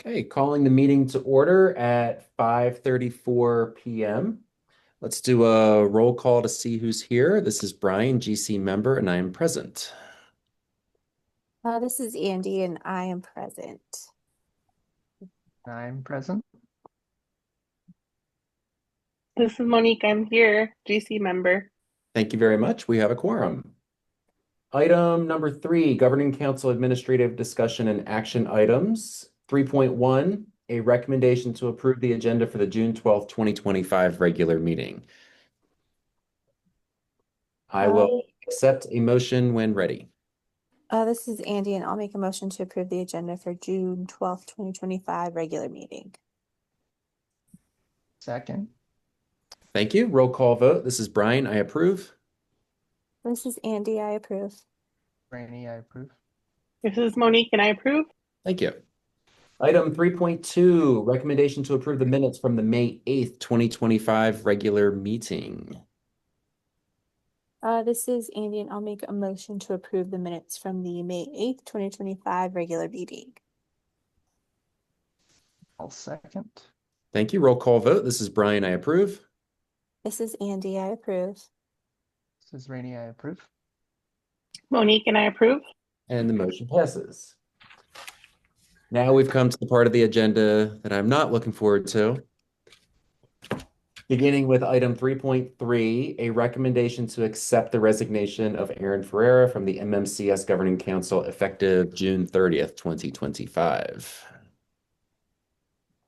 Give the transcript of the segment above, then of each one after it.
Okay, calling the meeting to order at 5:34 p.m. Let's do a roll call to see who's here. This is Brian, GC member, and I am present. This is Andy and I am present. I'm present. This is Monique. I'm here, GC member. Thank you very much. We have a quorum. Item number 3, Governing Council Administrative Discussion and Action Items. 3.1, a recommendation to approve the agenda for the June 12th, 2025 regular meeting. I will accept a motion when ready. This is Andy and I'll make a motion to approve the agenda for June 12th, 2025 regular meeting. Second. Thank you. Roll call vote. This is Brian. I approve. This is Andy. I approve. Rainey, I approve. This is Monique and I approve. Thank you. Item 3.2, recommendation to approve the minutes from the May 8th, 2025 regular meeting. This is Andy and I'll make a motion to approve the minutes from the May 8th, 2025 regular meeting. I'll second. Thank you. Roll call vote. This is Brian. I approve. This is Andy. I approve. This is Rainey, I approve. Monique and I approve. And the motion passes. Now we've come to the part of the agenda that I'm not looking forward to. Beginning with item 3.3, a recommendation to accept the resignation of Aaron Ferreira from the MMCS Governing Council effective June 30th, 2025.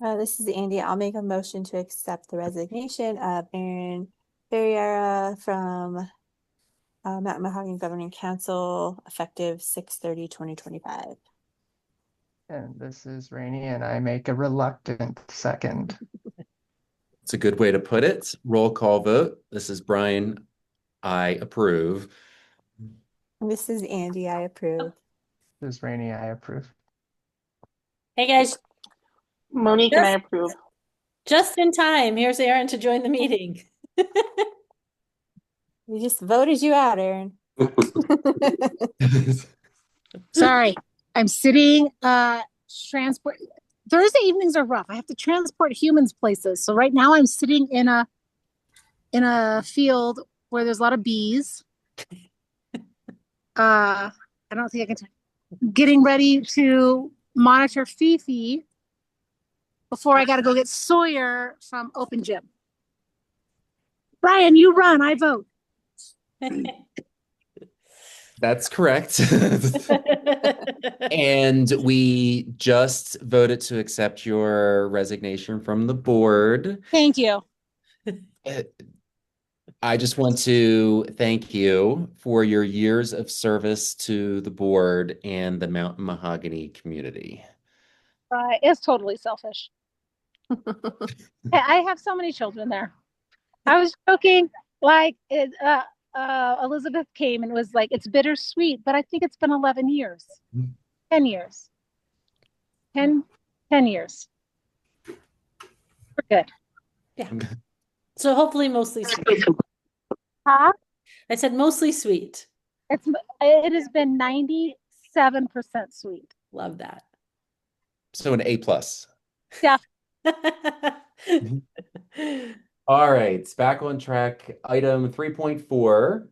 This is Andy. I'll make a motion to accept the resignation of Aaron Ferreira from Mountain Mahogany Governing Council effective 6/30/2025. And this is Rainey, and I make a reluctant second. It's a good way to put it. Roll call vote. This is Brian. I approve. This is Andy. I approve. This is Rainey, I approve. Hey guys, Monique and I approve. just in time. Here's Aaron to join the meeting. We just voted you out, Aaron. Sorry, I'm sitting transport. Thursday evenings are rough. I have to transport humans places. So right now I'm sitting in a field where there's a lot of bees. I don't think I can getting ready to monitor Fifi before I got to go get Sawyer from Open Gym. Brian, you run, I vote. That's correct. And we just voted to accept your resignation from the board. Thank you. I just want to thank you for your years of service to the board and the Mountain Mahogany community. It's totally selfish. I have so many children there. I was joking, like Elizabeth came and was like, it's bittersweet, but I think it's been 11 years, 10 years, 10 years. We're good. Yeah. So hopefully mostly sweet. Huh? I said mostly sweet. It has been 97% sweet. Love that. So an A+. Yeah. All right, back on track. Item 3.4,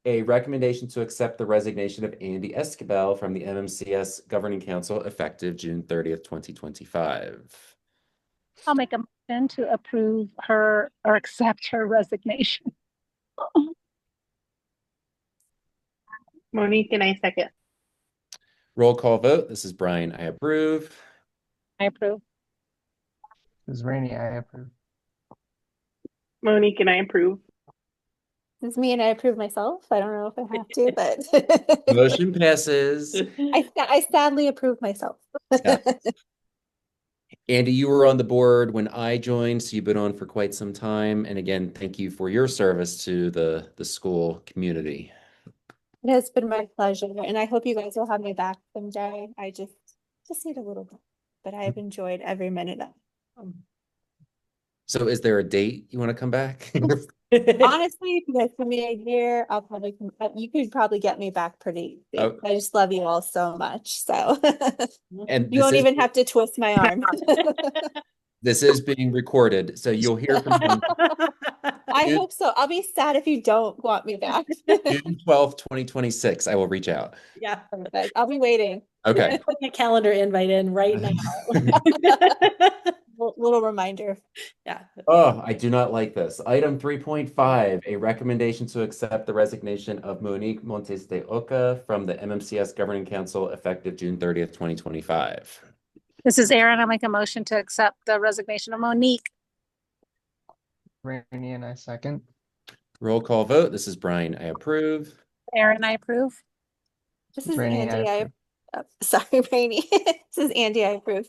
a recommendation to accept the resignation of Andy Esquivel from the MMCS Governing Council effective June 30th, 2025. I'll make a motion to approve her or accept her resignation. Monique and I second. Roll call vote. This is Brian. I approve. I approve. This is Rainey, I approve. Monique and I approve. This is me and I approve myself. I don't know if I have to, but Motion passes. I sadly approve myself. Yeah. Andy, you were on the board when I joined, so you've been on for quite some time. And again, thank you for your service to the school community. It has been my pleasure, and I hope you guys will have me back someday. I just need a little bit, but I've enjoyed every minute of it. So is there a date you want to come back? Honestly, if you guys give me a year, you could probably get me back pretty soon. Oh. I just love you all so much. So And you won't even have to twist my arm. this is being recorded, so you'll hear from him I June, hope so. I'll be sad if you don't want me back. June 12th, 2026. I will reach out. Yeah. Perfect. I'll be waiting. Okay. Putting a calendar invite in right now. Little reminder. Yeah. Oh, I do not like this. Item 3.5, a recommendation to accept the resignation of Monique Montes de Oca from the MMCS Governing Council effective June 30th, 2025. This is Erin. I make a motion to accept the resignation of Monique. Rainey and I second. Roll call vote. This is Brian. I approve. Erin, I approve. This is Rainey, I Andy. approve. Sorry, Rainey. This is Andy. I approve.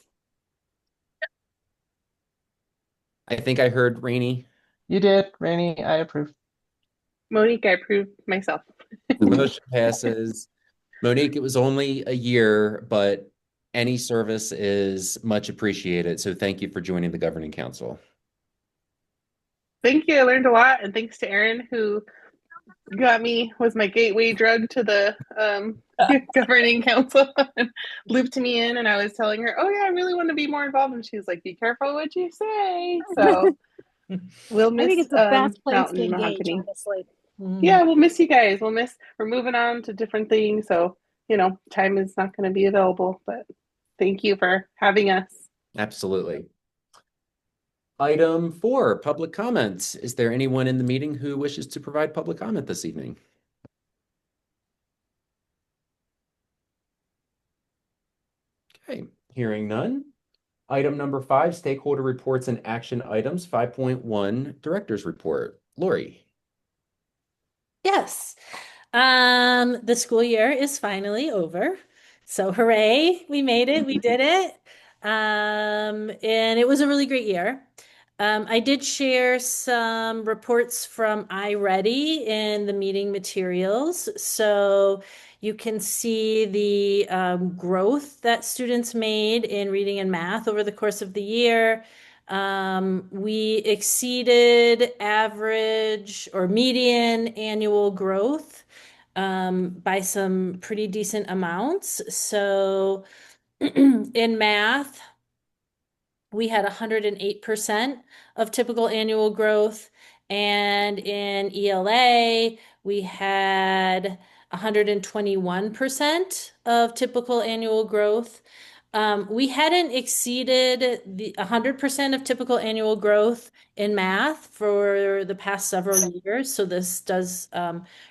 I think I heard Rainey. You did, Rainey, I approve. Monique, I approve myself. Motion passes. Monique, it was only a year, but any service is much appreciated. So thank you for joining the Governing Council. Thank you. I learned a lot, and thanks to Erin who was my gateway drug to the governing council and looped me in. And I was telling her, "Oh yeah, I really want to be more involved," and she was like, "Be careful what you say." So we'll miss I think it's the best place Mountain to engage, Mahogany. honestly. Yeah, we'll miss you guys. We're moving on to different things, so time is not going to be available. But thank you for having us. Absolutely. Item 4, public comments. Is there anyone in the meeting who wishes to provide public comment this evening? Okay, hearing none. Item number 5, stakeholder reports and action items. 5.1, director's report. Lori. Yes. The school year is finally over. So hooray, we made it, we did it. And it was a really great year. I did share some reports from iReady in the meeting materials. So you can see the growth that students made in reading and math over the course of the year. We exceeded average or median annual growth by some pretty decent amounts. So in math, we had 108% of typical annual growth. And in ELA, we had 121% of typical annual growth. We hadn't exceeded the 100% of typical annual growth in math for the past several years. So this does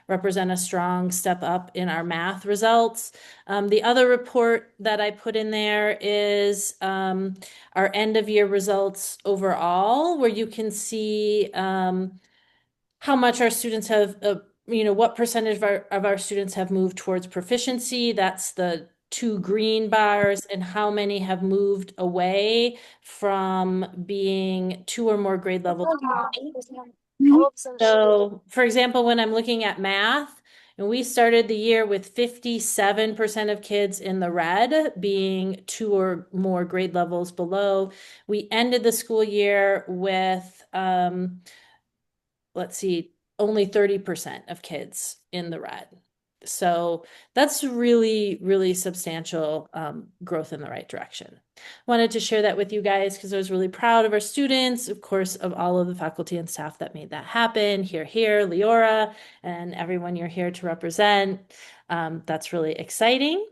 represent a strong step up in our math results. The other report that I put in there is our end of year results overall, where you can see how much our students have, what percentage of our students have moved towards proficiency. That's the 2 green bars, and how many have moved away from being 2 or more grade levels. So, for example, when I'm looking at math, and we started the year with 57% of kids in the red, being 2 or more grade levels below. We ended the school year with, let's see, only 30% of kids in the red. So that's really, really substantial growth in the right direction. Wanted to share that with you guys because I was really proud of our students, of course, of all of the faculty and staff that made that happen. Here, Leora, and everyone you're here to represent. That's really exciting.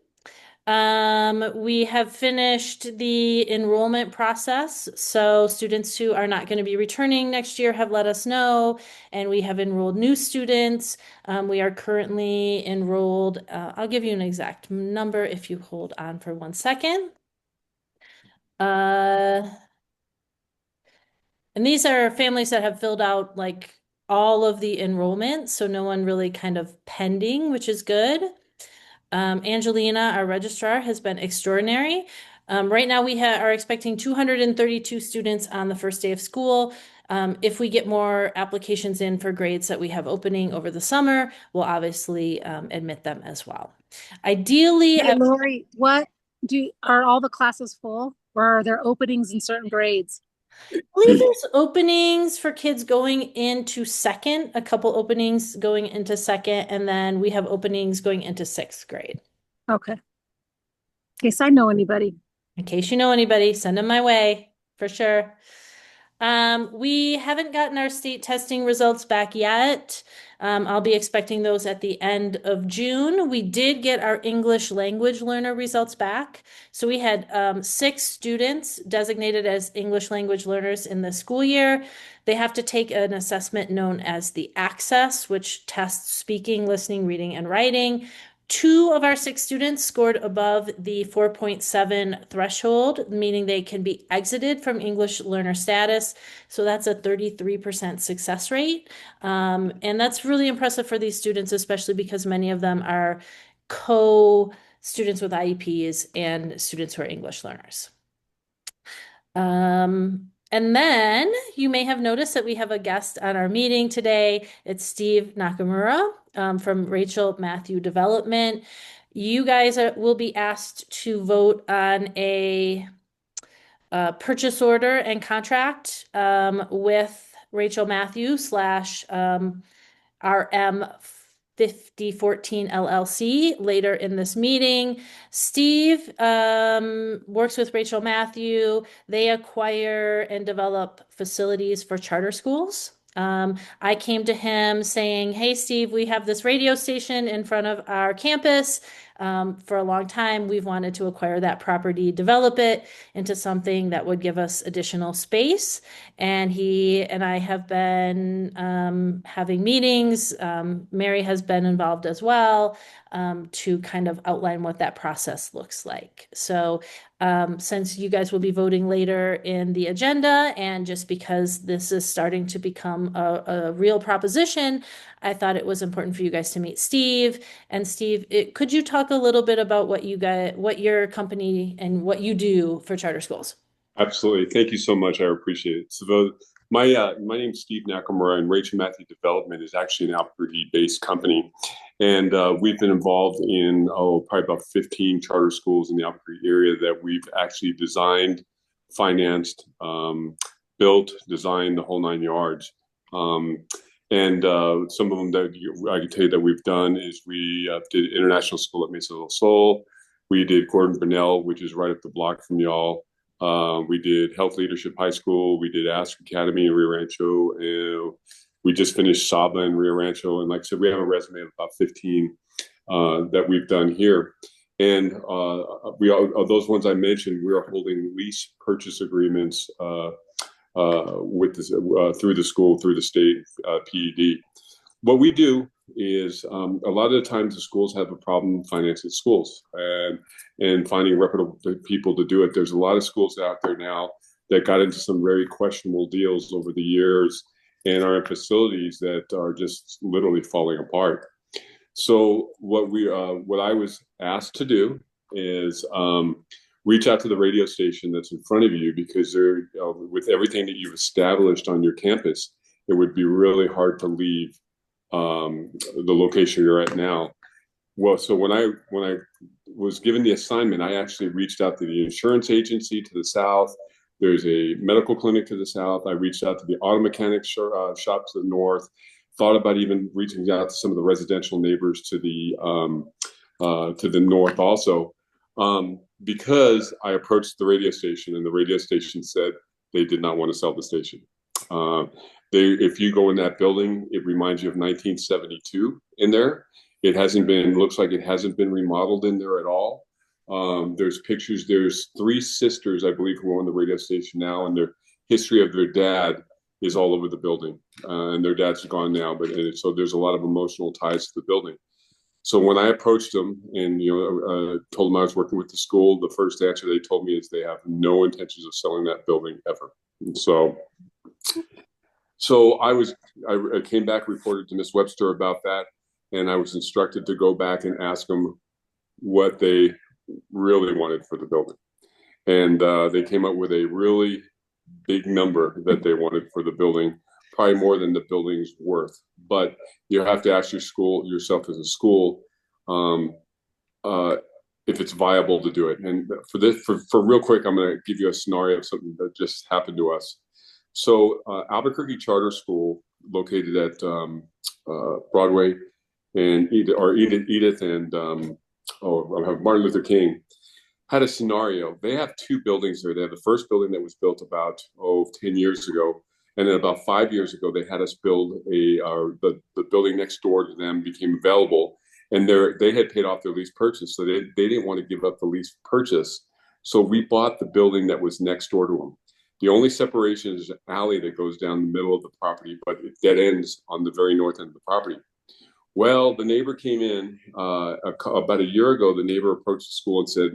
We have finished the enrollment process. So students who are not going to be returning next year have let us know, and we have enrolled new students. We are currently enrolled, I'll give you an exact number if you hold on for 1 second. And these are families that have filled out like all of the enrollment, so no one really kind of pending, which is good. Angelina, our registrar, has been extraordinary. Right now, we are expecting 232 students on the first day of school. If we get more applications in for grades that we have opening over the summer, we'll obviously admit them as well. Ideally, Hey, Lori, are all the classes full, or are there openings in certain grades? I believe there's openings for kids going into second, a couple openings going into second, and then we have openings going into sixth grade. Okay. In case I know anybody. In case you know anybody, send them my way for sure. We haven't gotten our state testing results back yet. I'll be expecting those at the end of June. We did get our English language learner results back. So we had 6 students designated as English language learners in the school year. They have to take an assessment known as the Access, which tests speaking, listening, reading, and writing. 2 of our 6 students scored above the 4.7 threshold, meaning they can be exited from English learner status. So that's a 33% success rate. And that's really impressive for these students, especially because many of them are co-students with IEPs and students who are English learners. And then you may have noticed that we have a guest on our meeting today. It's Steve Nakamura from Rachel Matthew Development. You guys will be asked to vote on a purchase order and contract with Rachel Matthew / RM 5014 LLC later in this meeting. Steve works with Rachel Matthew. They acquire and develop facilities for charter schools. I came to him saying, hey, Steve, we have this radio station in front of our campus. For a long time, we've wanted to acquire that property, develop it into something that would give us additional space. And he and I have been having meetings. Mary has been involved as well to kind of outline what that process looks like. So since you guys will be voting later in the agenda, and just because this is starting to become a real proposition, I thought it was important for you guys to meet Steve. And Steve, could you talk a little bit about what your company and what you do for charter schools? Absolutely. Thank you so much. I appreciate it. So my name's Steve Nakamura, and Rachel Matthew Development is actually an Albuquerque-based company. And we've been involved in, probably about 15 charter schools in the Albuquerque area that we've actually designed, financed, built, designed, the whole 9 yards. And some of them that I can tell you that we've done is we did International School at Mesa del Sol. We did Gordon Burnell, which is right up the block from y'all. We did Health Leadership High School. We did Ask Academy in Rio Rancho. And we just finished Saba in Rio Rancho. And like I said, we have a resume of about 15 that we've done here. And those ones I mentioned, we are holding lease purchase agreements with this, through the school, through the state PED. What we do is a lot of the times the schools have a problem financing schools and finding reputable people to do it. There's a lot of schools out there now that got into some very questionable deals over the years and are in facilities that are just literally falling apart. So what I was asked to do is reach out to the radio station that's in front of you, because they're, with everything that you've established on your campus, it would be really hard to leave the location you're at now. Well, so when I was given the assignment, I actually reached out to the insurance agency to the south. There's a medical clinic to the south. I reached out to the auto mechanic shop to the north. Thought about even reaching out to some of the residential neighbors to the north also, because I approached the radio station, and the radio station said they did not want to sell the station. If you go in that building, it reminds you of 1972 in there. Looks like it hasn't been remodeled in there at all. There's pictures. There's 3 sisters, I believe, who own the radio station now, and their history of their dad is all over the building. And their dad's gone now, so there's a lot of emotional ties to the building. So when I approached them and told them I was working with the school, the first answer they told me is they have no intentions of selling that building ever. And so I came back, reported to Miss Webster about that, and I was instructed to go back and ask them what they really wanted for the building. And they came up with a really big number that they wanted for the building, probably more than the building's worth. But you have to ask yourself as a school if it's viable to do it. And for real quick, I'm going to give you a scenario of something that just happened to us. So Albuquerque Charter School, located at Broadway and Edith and Martin Luther King, had a scenario. They have two buildings there. They have the first building that was built about 10 years ago, and then about 5 years ago, they had us build the building next door to them became available, and they had paid off their lease purchase, so they didn't want to give up the lease purchase. So we bought the building that was next door to them. The only separation is an alley that goes down the middle of the property, but it dead ends on the very north end of the property. Well, the neighbor came in about a year ago. The neighbor approached the school and said,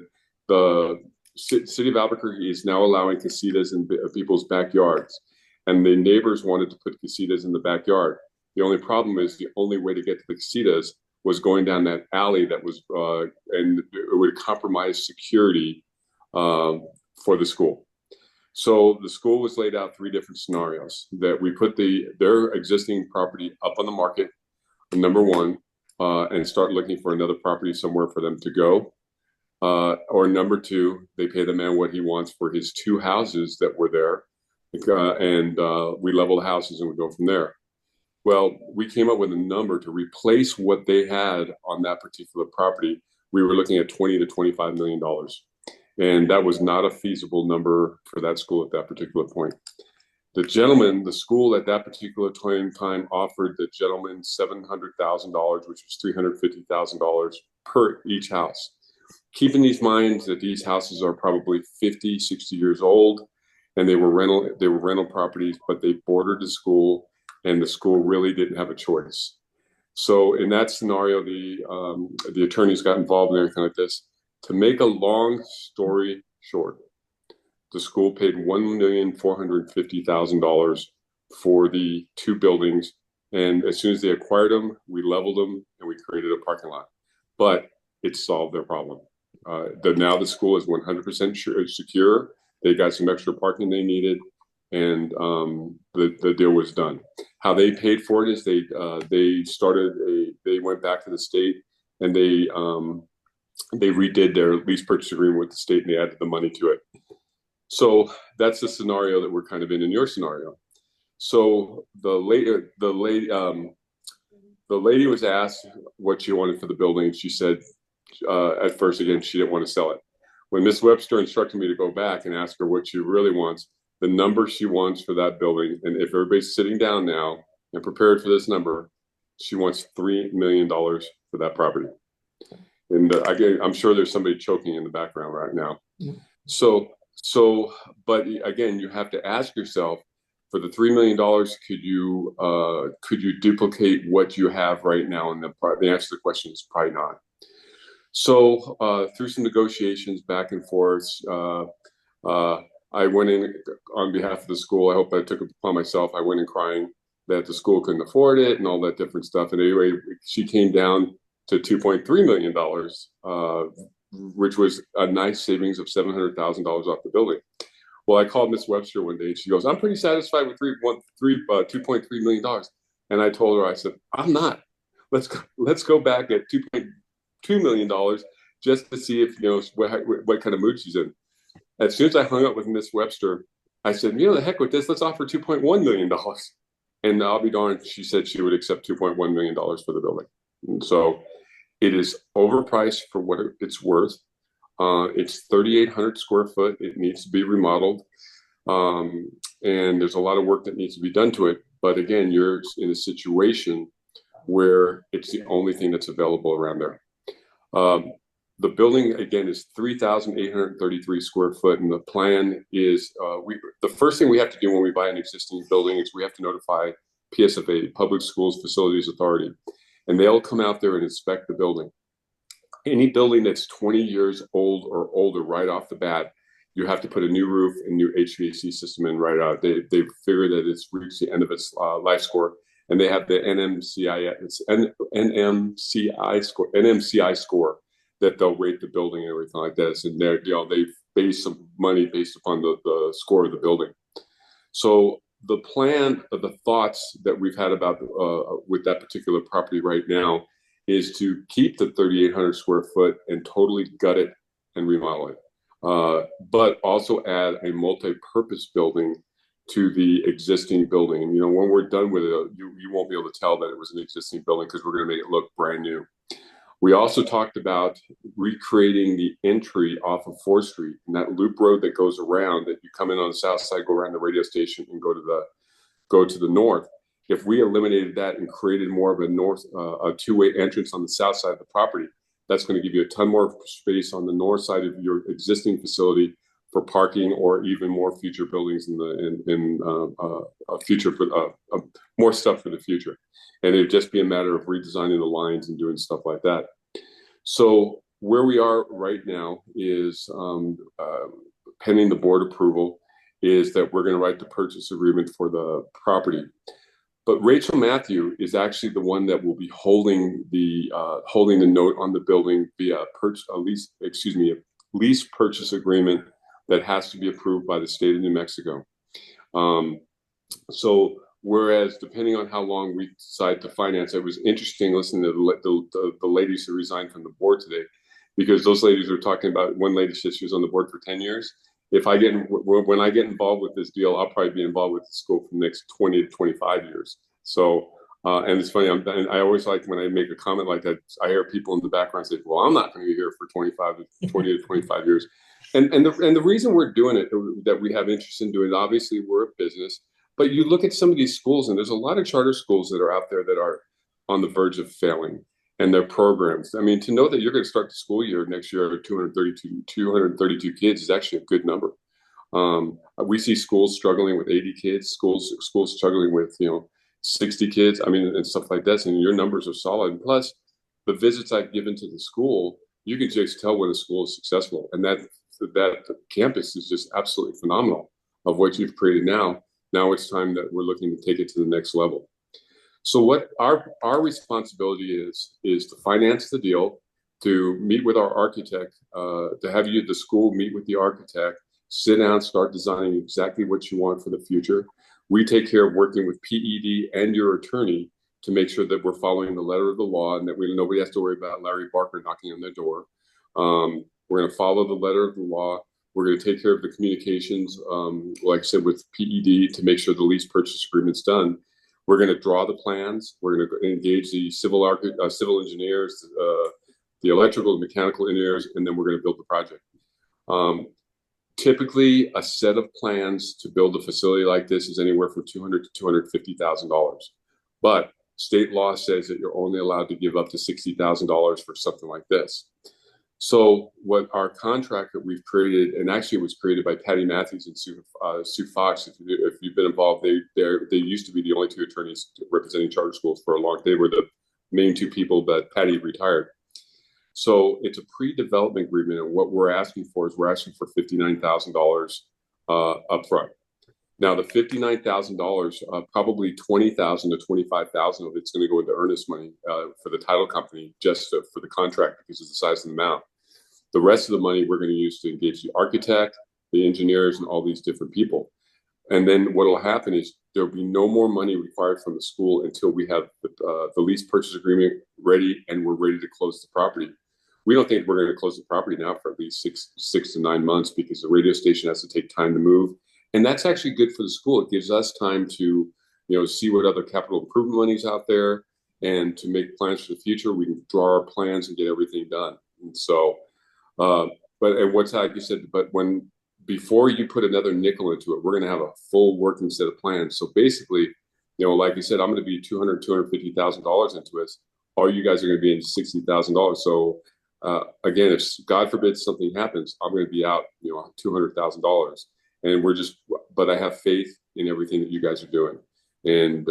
the city of Albuquerque is now allowing casitas in people's backyards, and the neighbors wanted to put casitas in the backyard. The only problem is the only way to get to the casitas was going down that alley that was, and it would compromise security for the school. So the school was laid out 3 different scenarios that we put their existing property up on the market, number one, and start looking for another property somewhere for them to go. Or number 2, they pay the man what he wants for his 2 houses that were there, and we level the houses and we go from there. Well, we came up with a number to replace what they had on that particular property. We were looking at $20 to $25 million. And that was not a feasible number for that school at that particular point. The school at that particular time offered the gentleman $700,000, which was $350,000 per each house. Keep in mind that these houses are probably 50, 60 years old, and they were rental properties, but they bordered the school, and the school really didn't have a choice. So in that scenario, the attorneys got involved in everything like this. To make a long story short, the school paid $1,450,000 for the 2 buildings, and as soon as they acquired them, we leveled them and we created a parking lot. But it solved their problem. Now the school is 100% secure. They got some extra parking they needed, and the deal was done. How they paid for it is they went back to the state and they redid their lease purchase agreement with the state, and they added the money to it. So that's the scenario that we're kind of in your scenario. So the lady was asked what she wanted for the building. She said, at first, again, she didn't want to sell it. When Ms. Webster instructed me to go back and ask her what she really wants, the number she wants for that building, and if everybody's sitting down now and prepared for this number, she wants $3 million for that property. And again, I'm sure there's somebody choking in the background right now. So, but again, you have to ask yourself, for the $3 million, could you duplicate what you have right now? And the answer to the question is probably not. So through some negotiations back and forth, I went in on behalf of the school. I hope I took it upon myself. I went in crying that the school couldn't afford it and all that different stuff. And anyway, she came down to $2.3 million, which was a nice savings of $700,000 off the building. Well, I called Miss Webster one day, and she goes, "I'm pretty satisfied with $2.3 million." And I told her, I said, "I'm not. Let's go back at $2.2 million just to see if what kind of mood she's in." As soon as I hung up with Miss Webster, I said, "The heck with this. Let's offer $2.1 million." And I'll be darned, she said she would accept $2.1 million for the building. And so it is overpriced for what it's worth. It's 3,800 square foot. It needs to be remodeled. And there's a lot of work that needs to be done to it. But again, you're in a situation where it's the only thing that's available around there. The building, again, is 3,833 square foot. And the plan is, the first thing we have to do when we buy an existing building is we have to notify PSFA, Public Schools Facilities Authority. And they'll come out there and inspect the building. Any building that's 20 years old or older right off the bat, you have to put a new roof and new HVAC system in right out. They figure that it's reached the end of its life score, and they have the NMCI score that they'll rate the building and everything like this. And they base some money based upon the score of the building. So the plan, the thoughts that we've had about with that particular property right now is to keep the 3,800 square foot and totally gut it and remodel it, but also add a multi-purpose building to the existing building. And, when we're done with it, you won't be able to tell that it was an existing building because we're going to make it look brand new. We also talked about recreating the entry off of 4th Street and that loop road that goes around, that you come in on the south side, go around the radio station and go to the north. If we eliminated that and created more of a two-way entrance on the south side of the property, that's going to give you a ton more space on the north side of your existing facility for parking or even more future buildings in future for more stuff for the future. And it'd just be a matter of redesigning the lines and doing stuff like that. So where we are right now is pending the board approval, is that we're going to write the purchase agreement for the property. But Rachel Matthew is actually the one that will be holding the note on the building via a lease purchase agreement that has to be approved by the state of New Mexico. So whereas depending on how long we decide to finance, it was interesting listening to the ladies who resigned from the board today, because those ladies were talking about, one lady said she was on the board for 10 years. When I get involved with this deal, I'll probably be involved with the school for the next 20 to 25 years. So, and it's funny, I always like when I make a comment like that, I hear people in the background say, well, I'm not going to be here for 20 to 25 years. And the reason we're doing it, that we have interest in doing it, obviously we're a business, but you look at some of these schools and there's a lot of charter schools that are out there that are on the verge of failing. And their programs. I mean, to know that you're going to start the school year next year at 232 kids is actually a good number. We see schools struggling with 80 kids, schools struggling with 60 kids. I mean, and stuff like that. And your numbers are solid. And plus, the visits I've given to the school, you can just tell when a school is successful. And that campus is just absolutely phenomenal of what you've created now. Now it's time that we're looking to take it to the next level. So what our responsibility is to finance the deal, to meet with our architect, to have the school meet with the architect, sit down, start designing exactly what you want for the future. We take care of working with PED and your attorney to make sure that we're following the letter of the law and that nobody has to worry about Larry Barker knocking on their door. We're going to follow the letter of the law. We're going to take care of the communications, like I said, with PED to make sure the lease purchase agreement's done. We're going to draw the plans. We're going to engage the civil engineers, the electrical and mechanical engineers, and then we're going to build the project. Typically, a set of plans to build a facility like this is anywhere from $200,000 to $250,000. But state law says that you're only allowed to give up to $60,000 for something like this. So what our contract that we've created, and actually it was created by Patty Matthews and Sue Fox, if you've been involved, they used to be the only two attorneys representing charter schools for a long time. They were the main two people, but Patty retired. So it's a pre-development agreement, and what we're asking for $59,000 upfront. Now the $59,000, probably $20,000 to $25,000 of it's going to go into earnest money for the title company, just for the contract because of the size of the amount. The rest of the money we're going to use to engage the architect, the engineers, and all these different people. And then what will happen is there'll be no more money required from the school until we have the lease purchase agreement ready and we're ready to close the property. We don't think we're going to close the property now for at least six to 9 months because the radio station has to take time to move. And that's actually good for the school. It gives us time to, see what other capital improvement money's out there and to make plans for the future. We can draw our plans and get everything done. And so, what's like you said, before you put another nickel into it, we're going to have a full working set of plans. So basically, like you said, I'm going to be $250,000 into this. All you guys are going to be in $60,000. So again, if God forbid something happens, I'm going to be out, $200,000. And but I have faith in everything that you guys are doing. And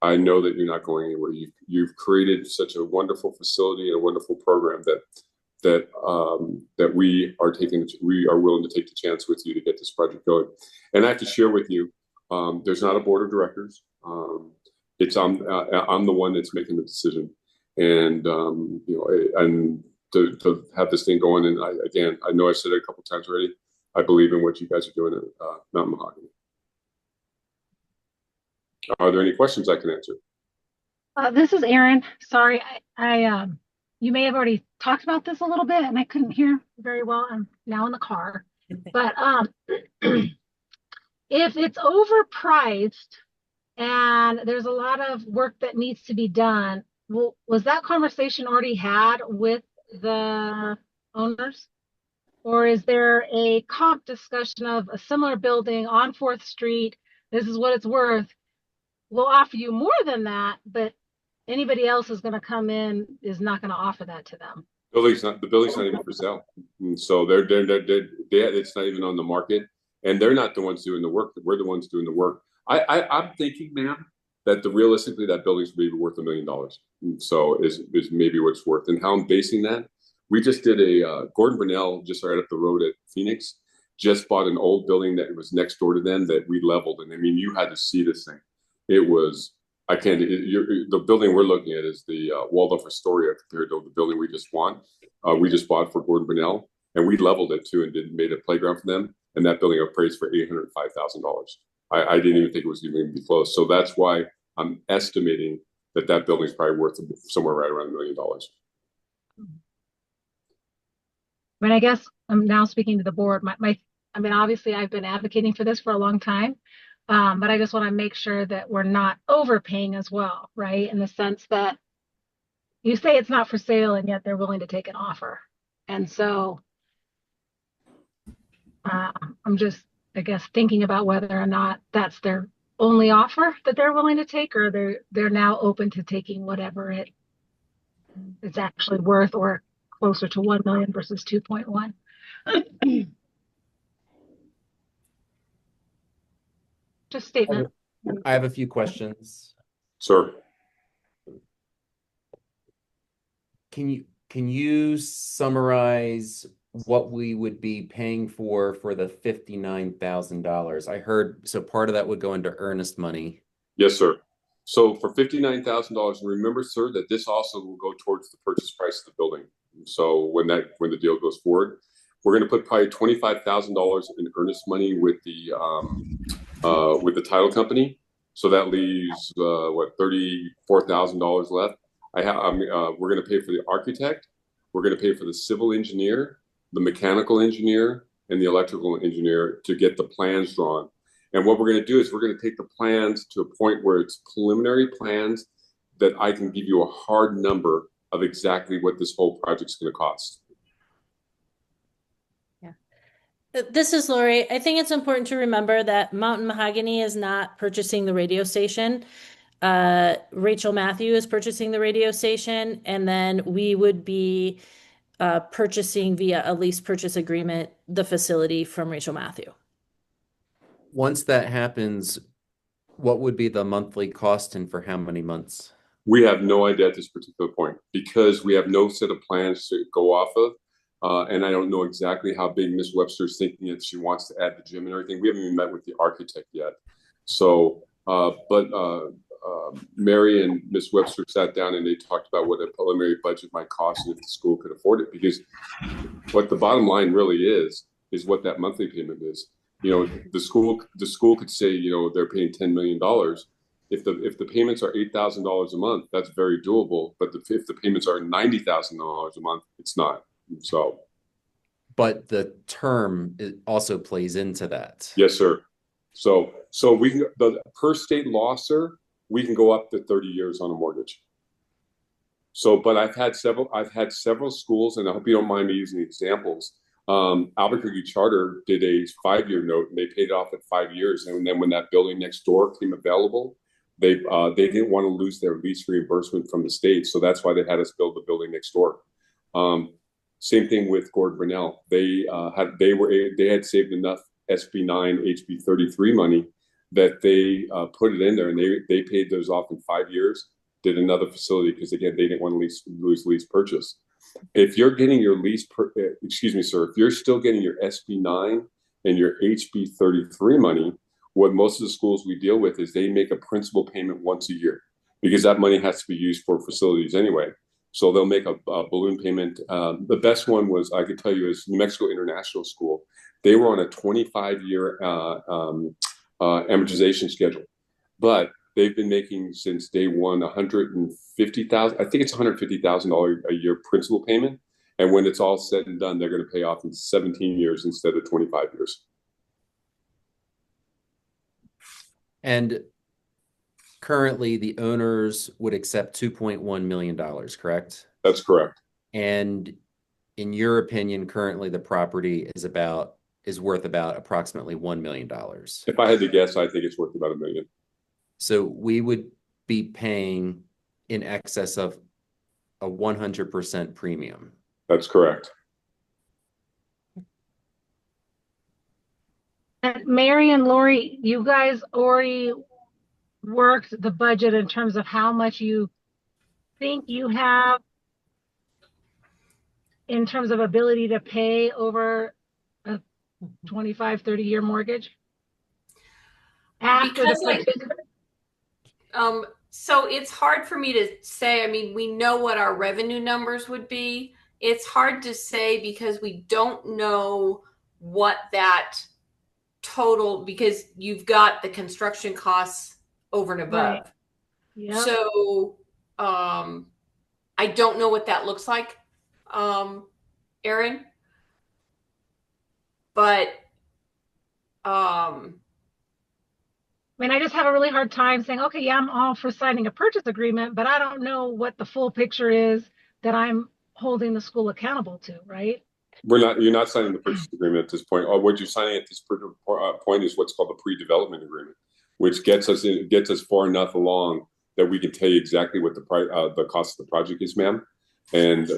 I know that you're not going anywhere. You've created such a wonderful facility and a wonderful program that we are willing to take the chance with you to get this project going. And I have to share with you, there's not a board of directors. I'm the one that's making the decision. And and to have this thing going. And I know I've said it a couple times already. I believe in what you guys are doing at Mount Mahogany. Are there any questions I can answer? This is Erin. Sorry, I you may have already talked about this a little bit, and I couldn't hear very well. I'm now in the car, but if it's overpriced and there's a lot of work that needs to be done, well, was that conversation already had with the owners? Or is there a comp discussion of a similar building on 4th Street? This is what it's worth. We'll offer you more than that, but anybody else is going to come in is not going to offer that to them. The building's not even for sale. And so it's not even on the market, and they're not the ones doing the work. We're the ones doing the work. I'm thinking, ma'am, that realistically that building's maybe worth $1 million. And so is maybe what it's worth. And how I'm basing that, we just did a Gordon Burnell just right up the road at Phoenix, just bought an old building that was next door to them that we leveled. And I mean, you had to see this thing. It was, I can't, the building we're looking at is the Waldorf Astoria compared to the building we just bought for Gordon Burnell. And we leveled it too and made a playground for them. And that building appraised for $805,000. I didn't even think it was even going to be close. So that's why I'm estimating that building is probably worth somewhere right around $1 million. But I guess I'm now speaking to the board. I mean, obviously I've been advocating for this for a long time, but I just want to make sure that we're not overpaying as well, right? In the sense that you say it's not for sale and yet they're willing to take an offer. And so I'm just, I guess, thinking about whether or not that's their only offer that they're willing to take, or they're now open to taking whatever it's actually worth, or closer to 1 million versus 2.1. Just statement. I have a few questions. Sir. Can you summarize what we would be paying for the $59,000? I heard, so part of that would go into earnest money. Yes, sir. So for $59,000, remember, sir, that this also will go towards the purchase price of the building. So when the deal goes forward, we're going to put probably $25,000 in earnest money with the title company. So that leaves $34,000 left. We're going to pay for the architect. We're going to pay for the civil engineer, the mechanical engineer, and the electrical engineer to get the plans drawn. And what we're going to do is we're going to take the plans to a point where it's preliminary plans that I can give you a hard number of exactly what this whole project's going to cost. Yeah. This is Lori. I think it's important to remember that Mountain Mahogany is not purchasing the radio station. Rachel Matthew is purchasing the radio station, and then we would be purchasing via a lease purchase agreement the facility from Rachel Matthew. Once that happens, what would be the monthly cost and for how many months? We have no idea at this particular point because we have no set of plans to go off of. And I don't know exactly how big Miss Webster's thinking if she wants to add the gym and everything. We haven't even met with the architect yet. So, Mary and Miss Webster sat down and they talked about what a preliminary budget might cost and if the school could afford it. Because what the bottom line really is what that monthly payment is. You know, the school could say, you know, they're paying $10 million. If the payments are $8,000 a month, that's very doable. But if the payments are $90,000 a month, it's not. So, but the term also plays into that. Yes, sir. So we can, per state law, sir, we can go up to 30 years on a mortgage. So, but I've had several schools, and I hope you don't mind me using examples. Albuquerque Charter did a 5-year note, and they paid it off at 5 years. And then when that building next door came available, they didn't want to lose their lease reimbursement from the state, so that's why they had us build the building next door. Same thing with Gordon Burnell. They had saved enough SB 9, HB 33 money that they put it in there, and they paid those off in 5 years. Did another facility because again they didn't want to lose lease purchase. If you're getting your excuse me, sir, if you're still getting your SB 9 and your HB 33 money, what most of the schools we deal with is they make a principal payment once a year because that money has to be used for facilities anyway. So they'll make a balloon payment. The best one was, I could tell you, is New Mexico International School. They were on a 25-year amortization schedule, but they've been making since day one $150,000. I think it's $150,000 a year principal payment, and when it's all said and done, they're going to pay off in 17 years instead of 25 years. And currently the owners would accept $2.1 million, correct? That's correct. And in your opinion, currently the property is worth about approximately $1 million. If I had to guess, I think it's worth about $1 million. So we would be paying in excess of a 100% premium. That's correct. And Mary and Lori, you guys already worked the budget in terms of how much you think you have in terms of ability to pay over a 25, 30-year mortgage? After Because the so it's hard for me to say. I mean, we know what our revenue numbers would be. It's hard to say because we don't know what that total, because you've got the construction costs over and above. Right. Yep. So I don't know what that looks like, Aaron. But I mean, I just have a really hard time saying, okay, yeah, I'm all for signing a purchase agreement, but I don't know what the full picture is that I'm holding the school accountable to, right? You're not signing the purchase agreement at this point. Or what you're signing at this point is what's called the pre-development agreement, which gets us far enough along that we can tell you exactly what the cost of the project is, ma'am. And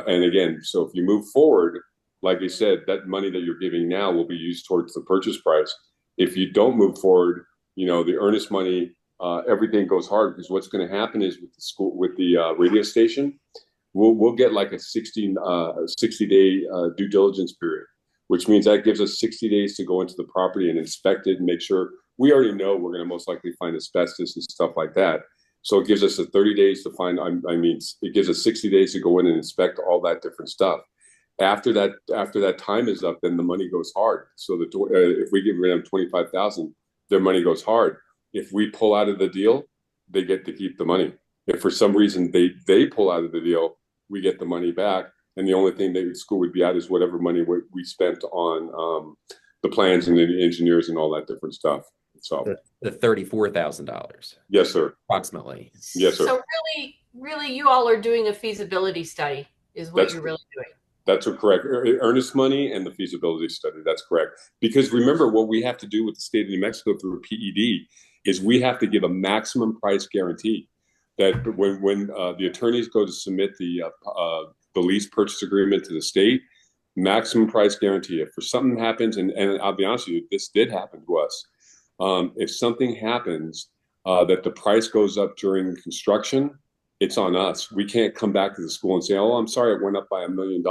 again, so if you move forward, like I said, that money that you're giving now will be used towards the purchase price. If you don't move forward, the earnest money, everything goes hard, because what's going to happen is with the radio station, we'll get like a 60-day due diligence period, which means that gives us 60 days to go into the property and inspect it and make sure. We already know we're going to most likely find asbestos and stuff like that. So it gives us 30 days to find. It gives us 60 days to go in and inspect all that different stuff. After that time is up, then the money goes hard. So if we give them $25,000, their money goes hard. If we pull out of the deal, they get to keep the money. If for some reason they pull out of the deal, we get the money back. And the only thing the school would be out is whatever money we spent on the plans and the engineers and all that different stuff. So the $34,000. Yes, sir. Approximately. Yes, sir. so really, you all are doing a feasibility study, is what you're really doing. That's correct. Earnest money and the feasibility study. That's correct. Because remember, what we have to do with the state of New Mexico through a PED is we have to give a maximum price guarantee. That when the attorneys go to submit the lease purchase agreement to the state, maximum price guarantee. If for something happens, and I'll be honest with you, this did happen to us. If something happens that the price goes up during construction, it's on us. We can't come back to the school and say, "Oh, I'm sorry, it went up by $1 million,"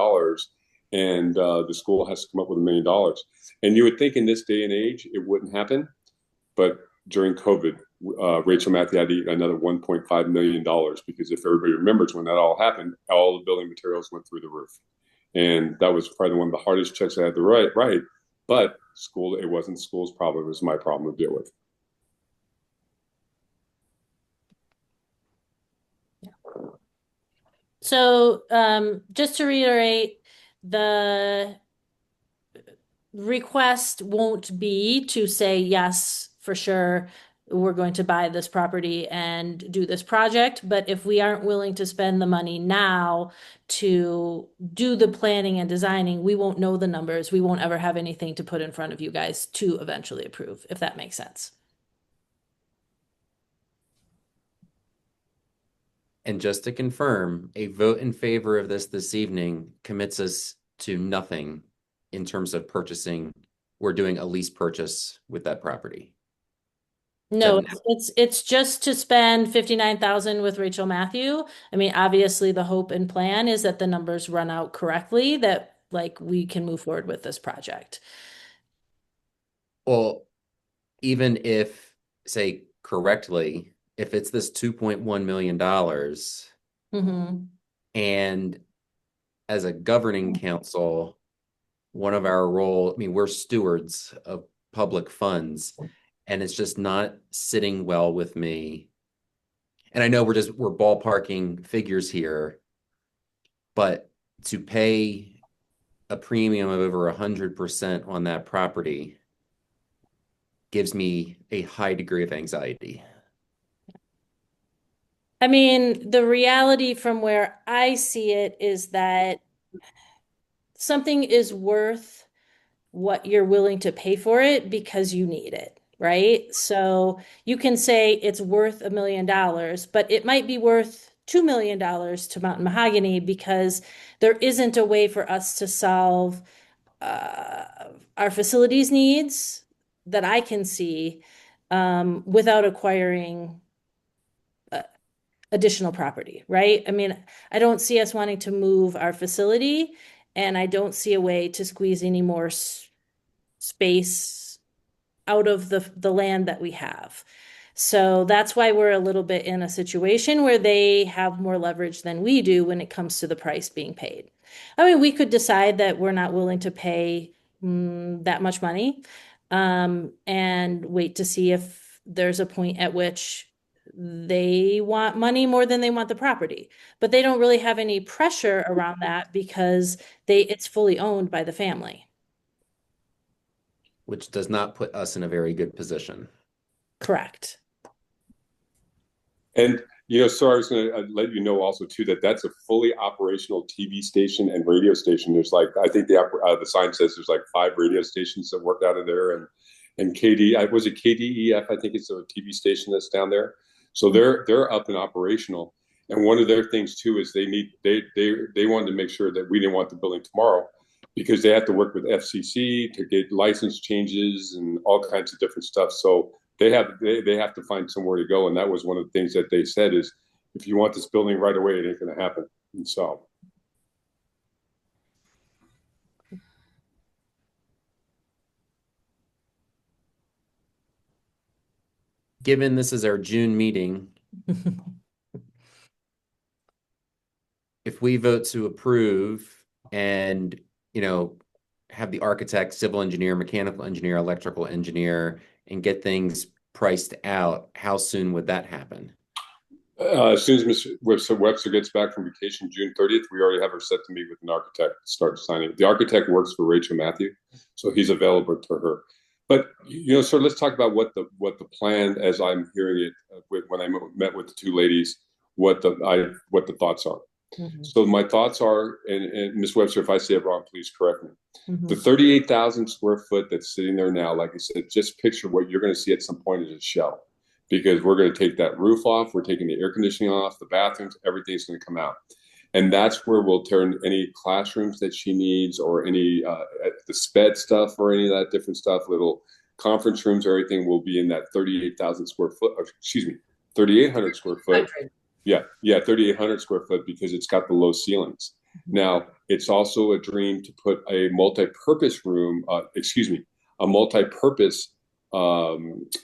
and the school has to come up with $1 million. And you would think in this day and age it wouldn't happen, but during COVID, Rachel Matthew had to eat another $1.5 million, because if everybody remembers when that all happened, all the building materials went through the roof, and that was probably one of the hardest checks I had to write. But it wasn't the school's problem; it was my problem to deal with. So just to reiterate, the request won't be to say, yes, for sure, we're going to buy this property and do this project. But if we aren't willing to spend the money now to do the planning and designing, we won't know the numbers. We won't ever have anything to put in front of you guys to eventually approve, if that makes sense. And just to confirm, a vote in favor of this evening commits us to nothing in terms of purchasing. We're doing a lease purchase with that property. No, it's just to spend $59,000 with Rachel Matthew. I mean, obviously the hope and plan is that the numbers run out correctly, that we can move forward with this project. Well, even if, say, correctly, if it's this $2.1 million, and as a governing council, one of our role, we're stewards of public funds, and it's just not sitting well with me. And I know we're ballparking figures here, but to pay a premium of over 100% on that property, gives me a high degree of anxiety. I mean, the reality from where I see it is that something is worth what you're willing to pay for it because you need it, right? So you can say it's worth $1 million, but it might be worth $2 million to Mountain Mahogany because there isn't a way for us to solve our facilities needs that I can see without acquiring additional property, right? I mean, I don't see us wanting to move our facility, and I don't see a way to squeeze any more space out of the land that we have. So that's why we're a little bit in a situation where they have more leverage than we do when it comes to the price being paid. I mean, we could decide that we're not willing to pay that much money, and wait to see if there's a point at which they want money more than they want the property. But they don't really have any pressure around that because it's fully owned by the family. Which does not put us in a very good position. Correct. And so I was going to let you know also too that that's a fully operational TV station and radio station. There's like, I think the sign says there's like 5 radio stations that work out of there, and was it KDEF? I think it's a TV station that's down there. So they're up and operational. And one of their things too is they wanted to make sure that we didn't want the building tomorrow, because they have to work with FCC to get license changes and all kinds of different stuff. So they have to find somewhere to go. And that was one of the things that they said is, if you want this building right away, it ain't going to happen. And so. Given this is our June meeting, if we vote to approve and, have the architect, civil engineer, mechanical engineer, electrical engineer, and get things priced out, how soon would that happen? As soon as Mr. Webster gets back from vacation, June 30th, we already have her set to meet with an architect to start signing. The architect works for Rachel Matthew, so he's available to her. But so let's talk about what the plan, as I'm hearing it, when I met with the 2 ladies, what the thoughts are. Mm-hmm. So my thoughts are, and Ms. Webster, if I say it wrong, please correct me. Mm-hmm. The 38,000 square foot that's sitting there now, like I said, just picture what you're going to see at some point as a shell, because we're going to take that roof off, we're taking the air conditioning off, the bathrooms, everything's going to come out. And that's where we'll turn any classrooms that she needs, or any the SPED stuff, or any of that different stuff, little conference rooms, everything will be in that 38,000 square foot, 3,800 square foot. Yeah, 3,800 square foot, because it's got the low ceilings. Mm-hmm. Now, it's also a dream to put a multi-purpose room, a multi-purpose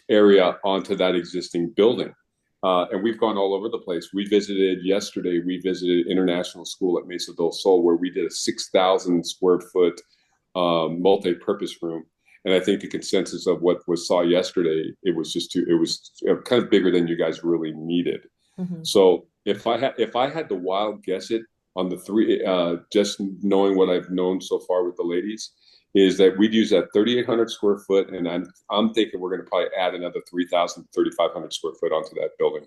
area onto that existing building. And we've gone all over the place. Yesterday, we visited International School at Mesa del Sol, where we did a 6,000 square foot multi-purpose room. And I think the consensus of what was saw yesterday, it was kind of bigger than you guys really needed. Mm-hmm. So if I had to wild guess it on the 3, just knowing what I've known so far with the ladies, is that we'd use that 3,800 square foot, and I'm thinking we're going to probably add another 3,000, 3,500 square foot onto that building.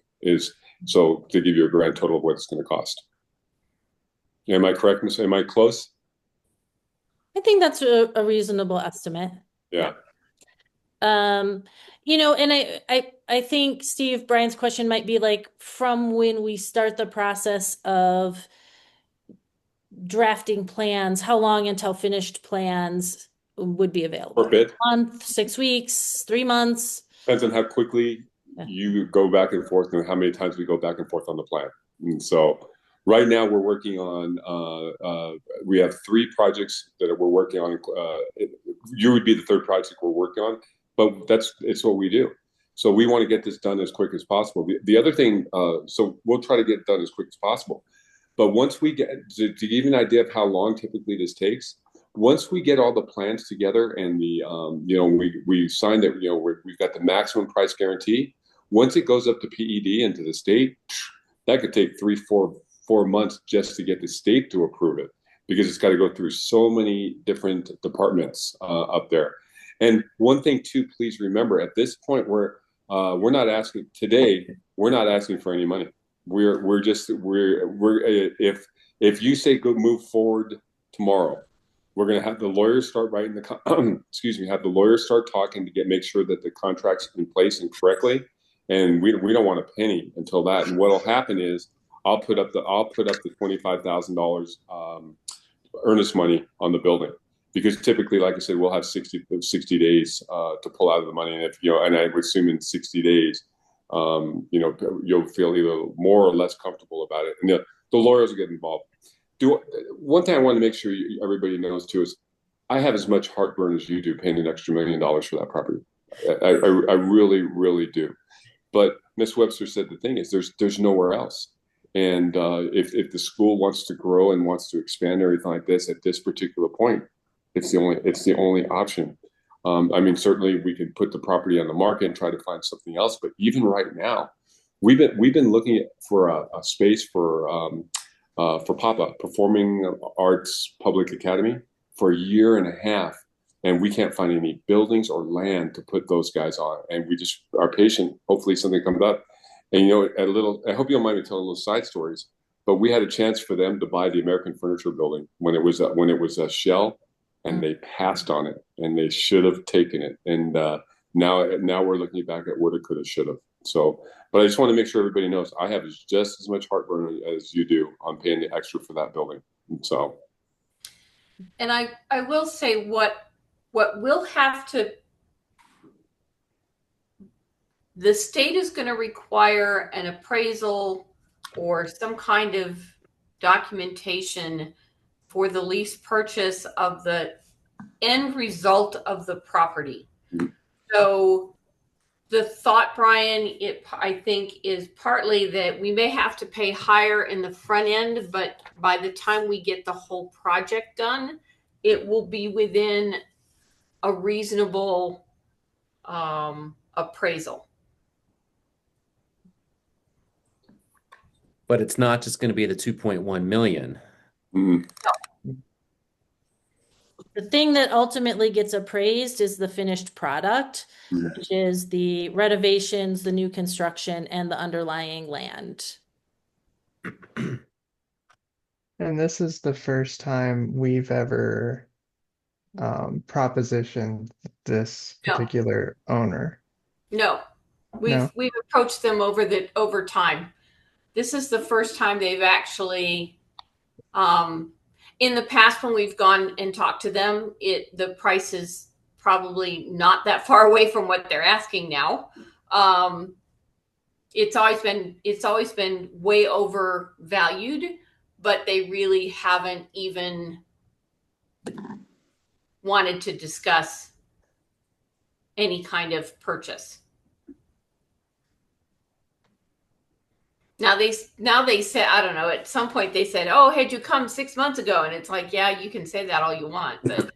So to give you a grand total of what it's going to cost. Am I correct? Am I close? I think that's a reasonable estimate. Yeah. And I think, Steve, Brian's question might be like, from when we start the process of drafting plans, how long until finished plans would be available? For a bit. A month, 6 weeks, 3 months? Depends on how quickly you go back and forth, and how many times we go back and forth on the plan. And so right now we're working on, we have 3 projects that we're working on. You would be the 3rd project we're working on, but it's what we do. So we want to get this done as quick as possible. The other thing, so we'll try to get it done as quick as possible. But once we get, to give you an idea of how long typically this takes, once we get all the plans together and we signed it, we've got the maximum price guarantee. Once it goes up to PED and to the state, that could take 3-4 months just to get the state to approve it, because it's got to go through so many different departments up there. And one thing too, please remember at this point we're not asking today, we're not asking for any money. We're just we're if you say go move forward tomorrow, we're going to have the lawyers start writing the excuse me, have the lawyers start talking to make sure that the contract's in place and correctly. And we don't want a penny until that. And what'll happen is I'll put up the $25,000 earnest money on the building, because typically, like I said, we'll have 60 days to pull out of the money. And if and I would assume in 60 days, you'll feel either more or less comfortable about it, and the lawyers will get involved. One thing I want to make sure everybody knows too is I have as much heartburn as you do paying an extra $1 million for that property. I really, really do. But Miss Webster said the thing is there's nowhere else. And if the school wants to grow and wants to expand everything like this at this particular point, it's the only option. I mean, certainly we could put the property on the market and try to find something else. But even right now, we've been looking for a space for PAPA, Performing Arts Public Academy, for 1.5 years, and we can't find any buildings or land to put those guys on. And we just are patient. Hopefully something comes up. And I hope you don't mind me telling little side stories, but we had a chance for them to buy the American Furniture Building when it was a shell, and they passed on it, and they should have taken it. And now we're looking back at woulda, coulda, shoulda. So, but I just want to make sure everybody knows I have just as much heartburn as you do on paying the extra for that building. So, and I will say what we'll have to. The state is going to require an appraisal or some kind of documentation for the lease purchase of the end result of the property. So the thought, Brian, I think is partly that we may have to pay higher in the front end, but by the time we get the whole project done, it will be within a reasonable appraisal. But it's not just going to be the 2.1 million. mm, The thing that ultimately gets appraised is the finished product, which is the renovations, the new construction, and the underlying land. And this is the first time we've ever propositioned this No. particular owner. No, we've approached them over time. This is the first time they've actually, in the past when we've gone and talked to them, the price is probably not that far away from what they're asking now. It's always been way overvalued, but they really haven't even wanted to discuss any kind of purchase. Now they said, I don't know, at some point they said, oh, had you come 6 months ago? And it's like, yeah, you can say that all you want, but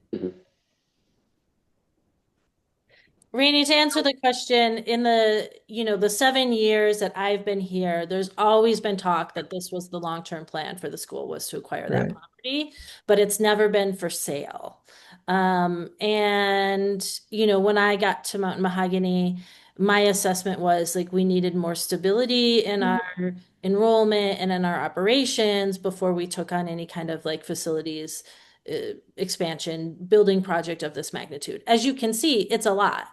Rainey, to answer the question, in the 7 years that I've been here, there's always been talk that this was the long-term plan for the school, was to acquire that property, but it's never been for sale. And when I got to Mountain Mahogany, my assessment was like we needed more stability in our enrollment and in our operations before we took on any kind of like facilities expansion building project of this magnitude. As you can see, it's a lot.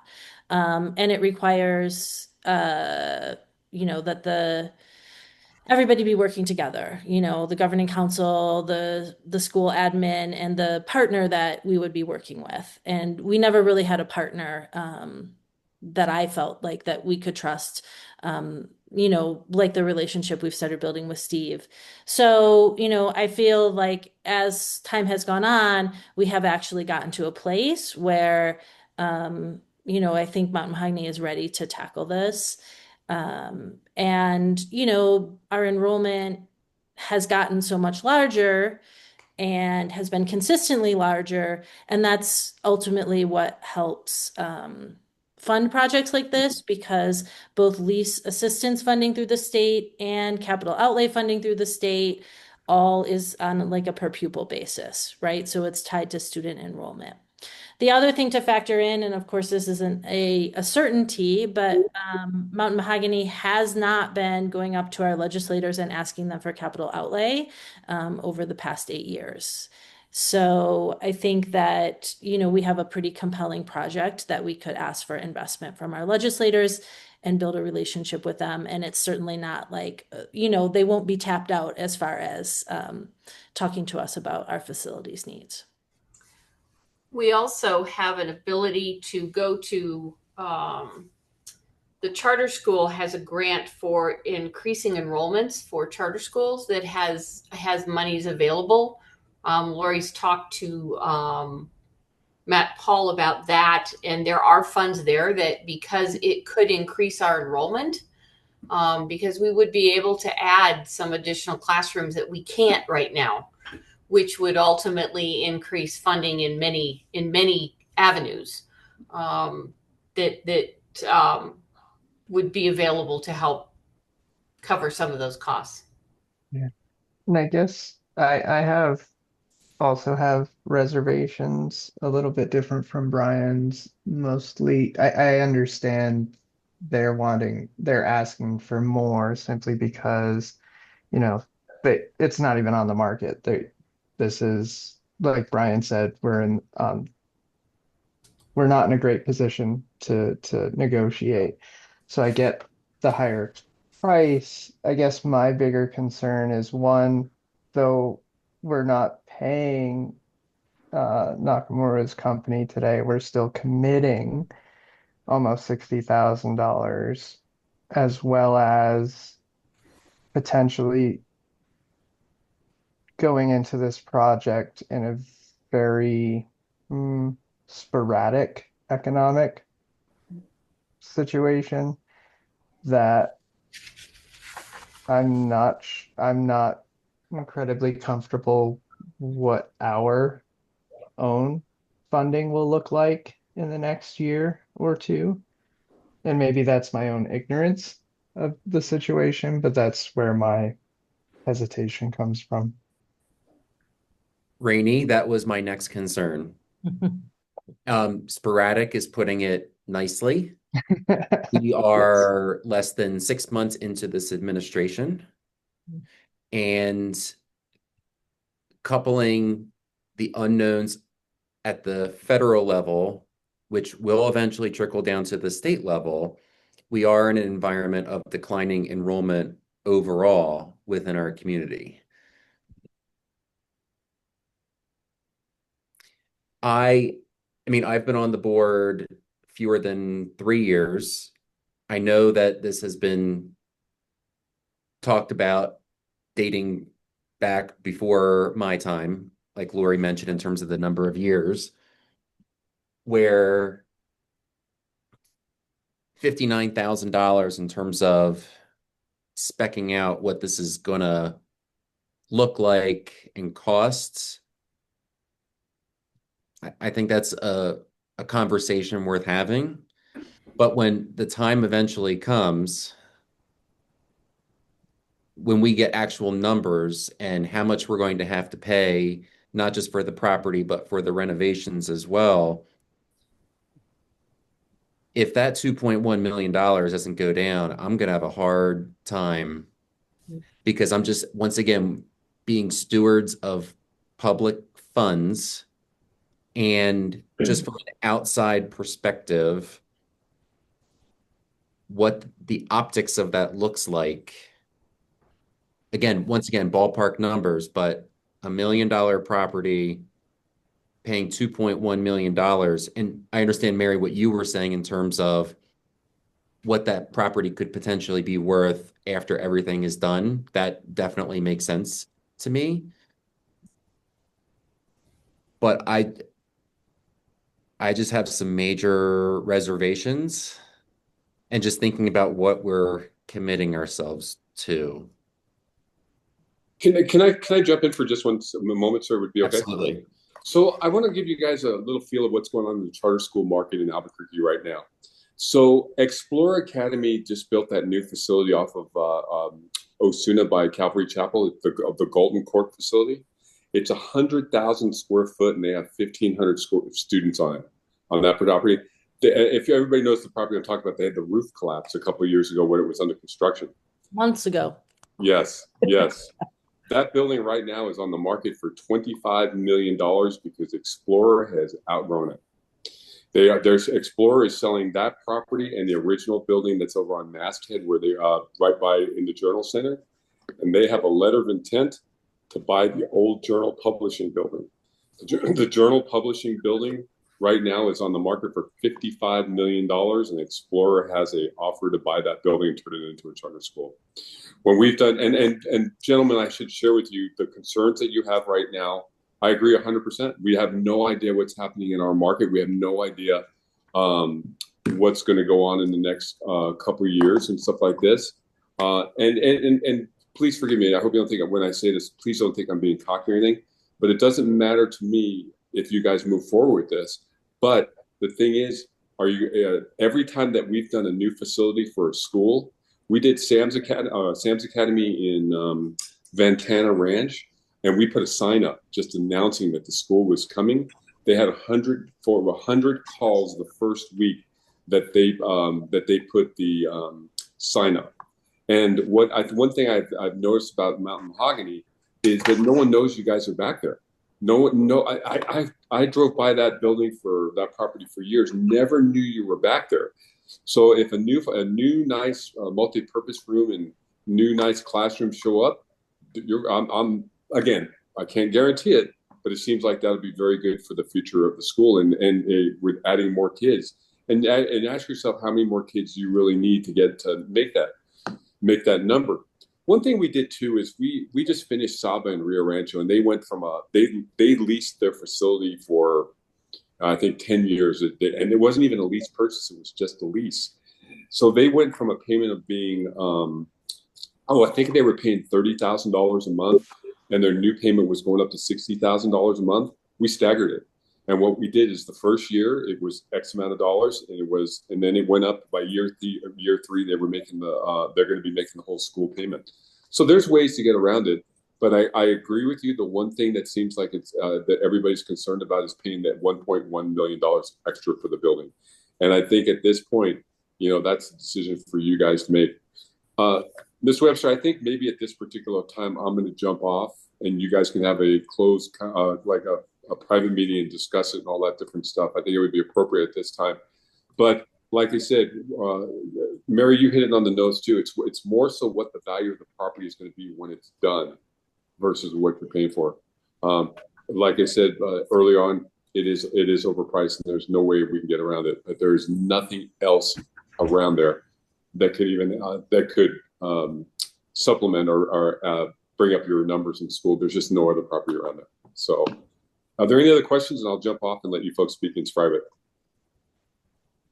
And it requires that everybody be working together, the governing council, the school admin, and the partner that we would be working with. And we never really had a partner that I felt like that we could trust, like the relationship we've started building with Steve. So, I feel like as time has gone on, we have actually gotten to a place where, I think Mountain Mahogany is ready to tackle this. And, our enrollment has gotten so much larger and has been consistently larger. And that's ultimately what helps fund projects like this, because both lease assistance funding through the state and capital outlay funding through the state all is on like a per pupil basis, right? So it's tied to student enrollment. The other thing to factor in, and of course this isn't a certainty, but Mountain Mahogany has not been going up to our legislators and asking them for capital outlay over the past 8 years. So I think that, we have a pretty compelling project that we could ask for investment from our legislators and build a relationship with them. And it's certainly not like, they won't be tapped out as far as talking to us about our facilities needs. We also have an ability to go to the charter school has a grant for increasing enrollments for charter schools that has monies available. Lori's talked to Matt Paul about that, and there are funds there that, because it could increase our enrollment, because we would be able to add some additional classrooms that we can't right now, which would ultimately increase funding in many avenues that would be available to help cover some of those costs. Yeah. And I guess I also have reservations a little bit different from Brian's. Mostly, I understand they're asking for more simply because, it's not even on the market. This is, like Brian said, we're not in a great position to negotiate. So I get the higher price. I guess my bigger concern is, one, though we're not paying Nakamura's company today, we're still committing almost $60,000, as well as potentially going into this project in a very sporadic economic situation that I'm not incredibly comfortable what our own funding will look like in the next year or two. And maybe that's my own ignorance of the situation, but that's where my hesitation comes from. Rainey, that was my next concern. Sporadic is putting it nicely. We are less than 6 months into this administration, and coupling the unknowns at the federal level, which will eventually trickle down to the state level, we are in an environment of declining enrollment overall within our community. I mean, I've been on the board fewer than 3 years. I know that this has been talked about dating back before my time, like Lori mentioned, in terms of the number of years, where $59,000 in terms of speccing out what this is going to look like and costs. I think that's a conversation worth having. But when the time eventually comes, when we get actual numbers and how much we're going to have to pay, not just for the property, but for the renovations as well, if that $2.1 million doesn't go down, I'm going to have a hard time, because I'm just, once again, being stewards of public funds. And just from an outside perspective, what the optics of that looks like. Again, once again, ballpark numbers, but $1 million property paying $2.1 million. And I understand, Mary, what you were saying in terms of what that property could potentially be worth after everything is done. That definitely makes sense to me. But I just have some major reservations, and just thinking about what we're committing ourselves to. Can I jump in for just one moment, sir? Would be okay? Absolutely. So I want to give you guys a little feel of what's going on in the charter school market in Albuquerque right now. So Explorer Academy just built that new facility off of Osuna by Calvary Chapel, the Golden Court facility. It's 100,000 square foot, and they have 1,500 students on it, on that property. If everybody knows the property I'm talking about, they had the roof collapse a couple of years ago when it was under construction. Months ago. Yes, yes. That building right now is on the market for $25 million because Explorer has outgrown it. There's Explorer is selling that property and the original building that's over on Masthead, where they right by in the Journal Center, and they have a letter of intent to buy the old Journal Publishing building. The Journal Publishing building right now is on the market for $55 million, and Explorer has an offer to buy that building and turn it into a charter school. When we've done, and gentlemen, I should share with you the concerns that you have right now. I agree 100%. We have no idea what's happening in our market. We have no idea what's going to go on in the next couple of years and stuff like this. And please forgive me. I hope you don't think when I say this, please don't think I'm being cocky or anything. But it doesn't matter to me if you guys move forward with this. But the thing is, every time that we've done a new facility for a school, we did Sam's Academy in Ventana Ranch, and we put a sign up just announcing that the school was coming. They had 100 calls the first week that they put the sign up. And one thing I've noticed about Mountain Mahogany is that no one knows you guys are back there. I drove by that building for that property for years, never knew you were back there. So if a new nice multi-purpose room and new nice classrooms show up, again, I can't guarantee it, but it seems like that would be very good for the future of the school and with adding more kids. And ask yourself how many more kids you really need to get to make that number. One thing we did too is we just finished Saba and Rio Rancho, and they went from they leased their facility for I think 10 years, and it wasn't even a lease purchase; it was just a lease. So they went from a payment of being I think they were paying $30,000 a month, and their new payment was going up to $60,000 a month. We staggered it, and what we did is the first year it was X amount of dollars, and then it went up by year three. They were making they're going to be making the whole school payment. So there's ways to get around it. But I agree with you. The one thing that seems like it's that everybody's concerned about is paying that $1.1 million extra for the building. And I think at this point, that's a decision for you guys to make. Ms. Webster, I think maybe at this particular time, I'm going to jump off and you guys can have a closed, like a private meeting and discuss it and all that different stuff. I think it would be appropriate at this time. But like I said, Mary, you hit it on the nose too. It's more so what the value of the property is going to be when it's done versus what you're paying for. Like I said early on, it is overpriced, and there's no way we can get around it. But there's nothing else around there that could supplement or bring up your numbers in school. There's just no other property around there. So, are there any other questions? And I'll jump off and let you folks speak in private.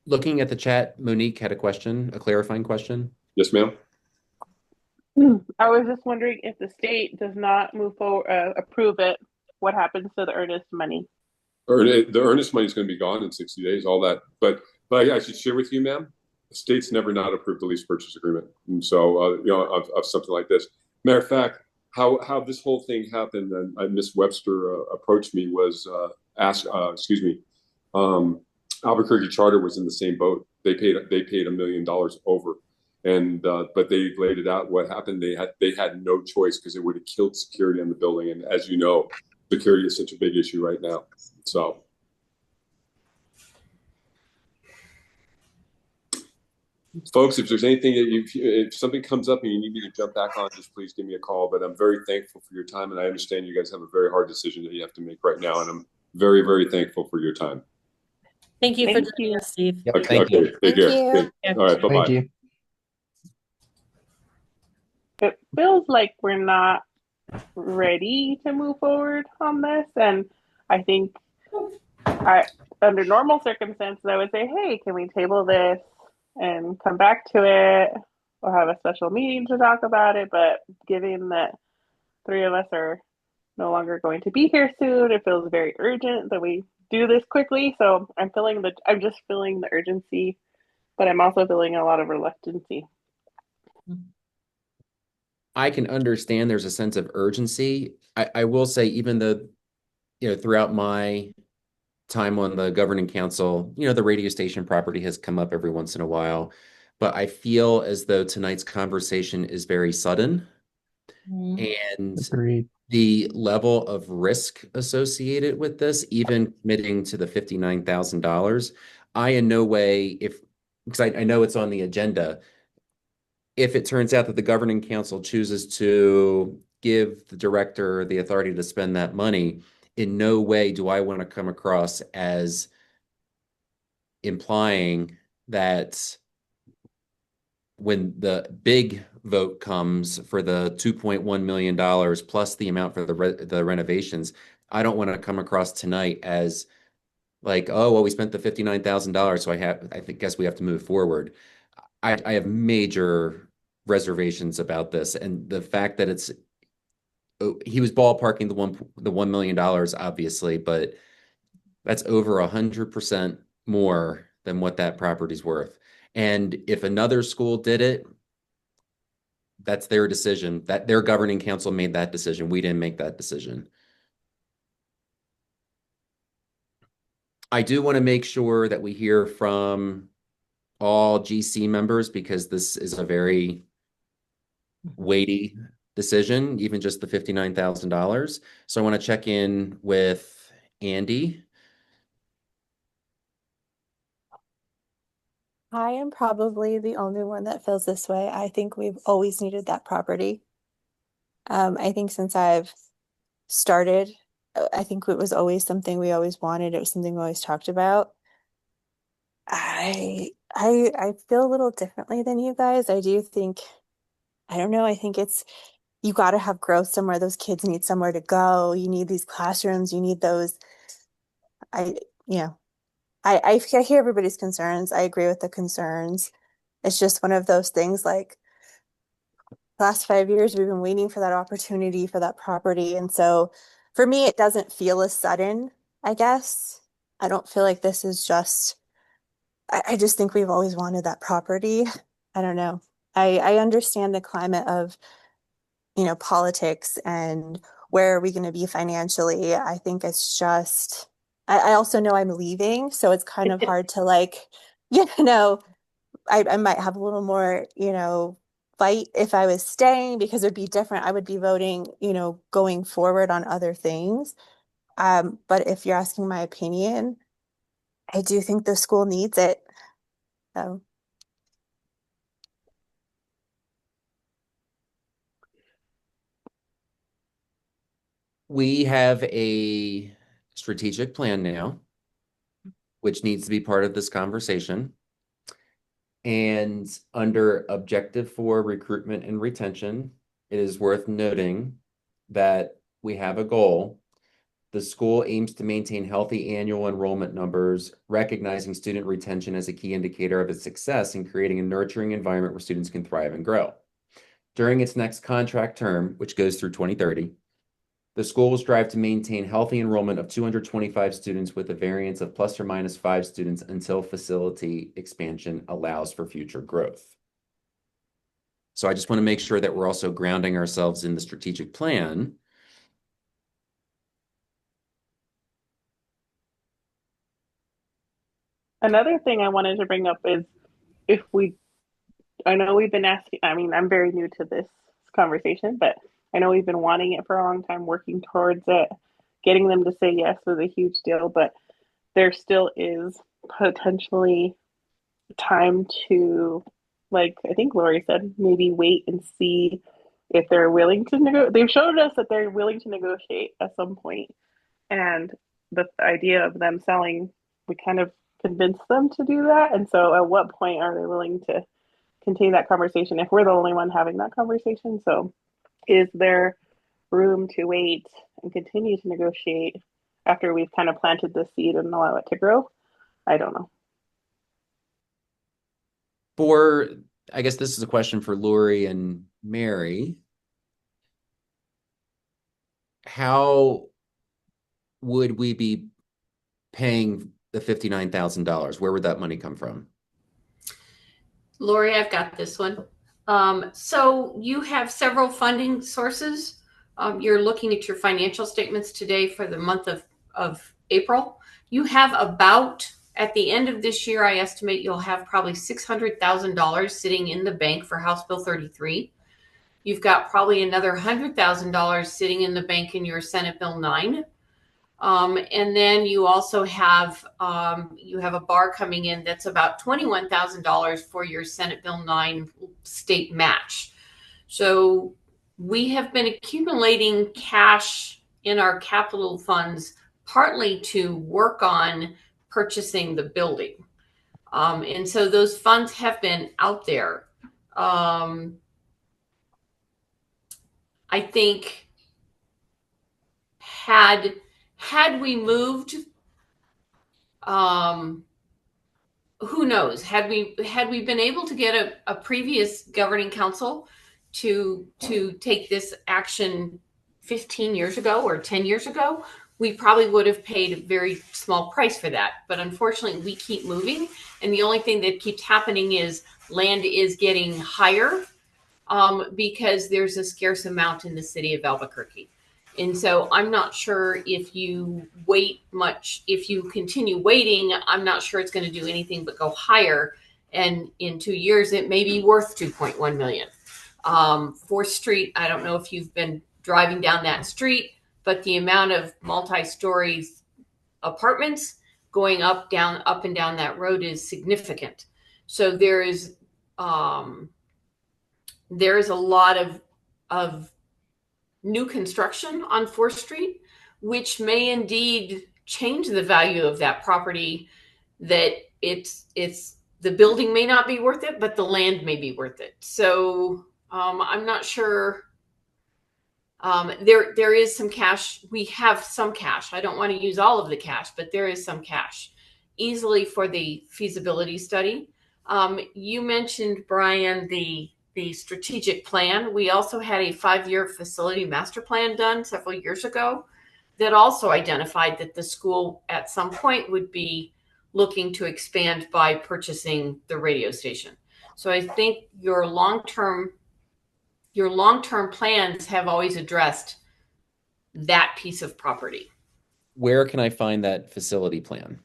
Looking at the chat, Monique had a question, a clarifying question. Yes, ma'am. I was just wondering if the state does not move forward, approve it, what happens to the earnest money? The earnest money is going to be gone in 60 days, all that. But I should share with you, ma'am, the state's never not approved the lease purchase agreement. And so, of something like this. Matter of fact, how this whole thing happened, and Ms. Webster approached me was Albuquerque Charter was in the same boat. They paid $1 million over. And but they laid it out. What happened? They had no choice because it would have killed security on the building. And as you know, security is such a big issue right now. So, folks, if there's anything that if something comes up and you need me to jump back on, just please give me a call. But I'm very thankful for your time, and I understand you guys have a very hard decision that you have to make right now, and I'm very, very thankful for your time. Thank you for joining us, Steve. Yep, Okay, thank you. Take care. you. All right, bye-bye. Thank you. It feels like we're not ready to move forward on this, and I think under normal circumstances, I would say, hey, can we table this and come back to it or have a special meeting to talk about it? But given that three of us are no longer going to be here soon, it feels very urgent that we do this quickly. So I'm just feeling the urgency, but I'm also feeling a lot of reluctancy. I can understand there's a sense of urgency. I will say, even though, throughout my time on the governing council, the radio station property has come up every once in a while, but I feel as though tonight's conversation is very sudden, and Agreed. the level of risk associated with this, even committing to the $59,000, I in no way, because I know it's on the agenda, if it turns out that the governing council chooses to give the director the authority to spend that money, in no way do I want to come across as implying that when the big vote comes for the $2.1 million plus the amount for the renovations, I don't want to come across tonight as like, oh, well, we spent the $59,000, so guess we have to move forward. I have major reservations about this, and the fact that he was ballparking the $1 million, obviously, but that's over 100% more than what that property's worth. And if another school did it, that's their decision. That their governing council made that decision. We didn't make that decision. I do want to make sure that we hear from all GC members, because this is a very weighty decision, even just the $59,000. So I want to check in with Andy. I am probably the only one that feels this way. I think we've always needed that property. I think since I've started, I think it was always something we always wanted. It was something we always talked about. I feel a little differently than you guys. I do think, I don't know, I think it's you got to have growth somewhere. Those kids need somewhere to go. You need these classrooms. You need those. I, you know, I hear everybody's concerns. I agree with the concerns. It's just one of those things like last 5 years, we've been waiting for that opportunity for that property. And so for me, it doesn't feel as sudden, I guess. I don't feel like this is just, I just think we've always wanted that property. I don't know. I understand the climate of, politics and where are we going to be financially. I think it's just, I also know I'm leaving. So it's kind of hard to like, you know, I might have a little more, fight if I was staying because it'd be different. I would be voting, going forward on other things. But if you're asking my opinion, I do think the school needs it. So We have a strategic plan now, which needs to be part of this conversation. And under objective 4, recruitment and retention, it is worth noting that we have a goal. The school aims to maintain healthy annual enrollment numbers, recognizing student retention as a key indicator of its success in creating a nurturing environment where students can thrive and grow. During its next contract term, which goes through 2030, the school will strive to maintain healthy enrollment of 225 students with a variance of plus or minus 5 students until facility expansion allows for future growth. So I just want to make sure that we're also grounding ourselves in the strategic plan. Another thing I wanted to bring up is I know we've been asking, I mean, I'm very new to this conversation, but I know we've been wanting it for a long time, working towards it. Getting them to say yes was a huge deal, but there still is potentially time to, like I think Lori said, maybe wait and see if they're willing to negotiate. They've showed us that they're willing to negotiate at some point, and the idea of them selling, we kind of convinced them to do that. And so, at what point are they willing to continue that conversation if we're the only one having that conversation? So, is there room to wait and continue to negotiate after we've kind of planted the seed and allow it to grow? I don't know. I guess this is a question for Lori and Mary. How would we be paying the $59,000? Where would that money come from? Lori, I've got this one. So you have several funding sources. You're looking at your financial statements today for the month of April. You have about, at the end of this year, I estimate you'll have probably $600,000 sitting in the bank for House Bill 33. You've got probably another $100,000 sitting in the bank in your Senate Bill 9. And then you also have a bar coming in that's about $21,000 for your Senate Bill 9 state match. So we have been accumulating cash in our capital funds partly to work on purchasing the building. And so those funds have been out there. I think had we moved, who knows, had we been able to get a previous governing council to take this action 15 years ago or 10 years ago, we probably would have paid a very small price for that. But unfortunately, we keep moving, and the only thing that keeps happening is land is getting higher because there's a scarce amount in the city of Albuquerque. And so I'm not sure if you wait much, if you continue waiting, I'm not sure it's going to do anything but go higher. And in 2 years, it may be worth 2.1 million. 4th Street, I don't know if you've been driving down that street, but the amount of multi-story apartments going up and down that road is significant. So there is a lot of new construction on 4th Street, which may indeed change the value of that property. That it's the building may not be worth it, but the land may be worth it. So I'm not sure. There is some cash. We have some cash. I don't want to use all of the cash, but there is some cash easily for the feasibility study. You mentioned, Brian, the strategic plan. We also had a 5-year facility master plan done several years ago that also identified that the school at some point would be looking to expand by purchasing the radio station. So I think your long-term plans have always addressed that piece of property. Where can I find that facility plan?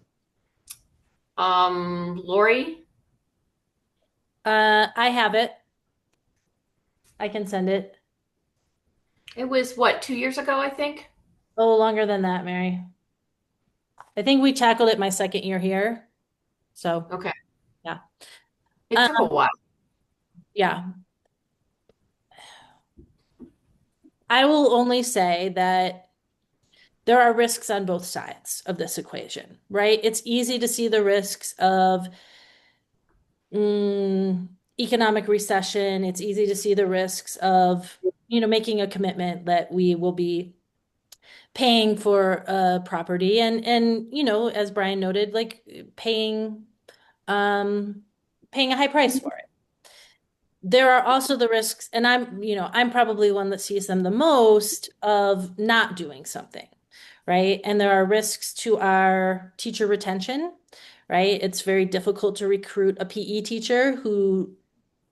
Lori? I have it. I can send it. It was what, 2 years ago, I think? Oh, longer than that, Mary. I think we tackled it my second year here. So, Okay. yeah. It took a while. Yeah. I will only say that there are risks on both sides of this equation, right? It's easy to see the risks of economic recession. It's easy to see the risks of, making a commitment that we will be paying for a property and as Brian noted, like paying a high price for it. There are also the risks, and I'm probably one that sees them the most, of not doing something, right? And there are risks to our teacher retention, right? It's very difficult to recruit a PE teacher who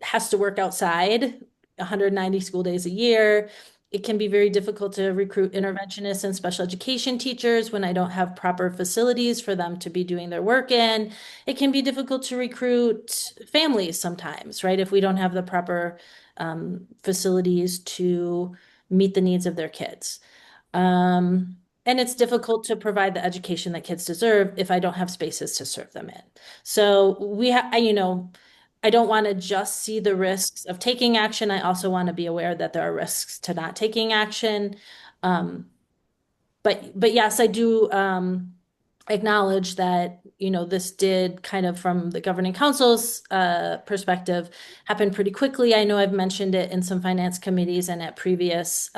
has to work outside 190 school days a year. It can be very difficult to recruit interventionists and special education teachers when I don't have proper facilities for them to be doing their work in. It can be difficult to recruit families sometimes, right? If we don't have the proper facilities to meet the needs of their kids. And it's difficult to provide the education that kids deserve if I don't have spaces to serve them in. So I don't want to just see the risks of taking action. I also want to be aware that there are risks to not taking action. But yes, I do acknowledge that, this did kind of, from the governing council's perspective, happen pretty quickly. I know I've mentioned it in some finance committees and at previous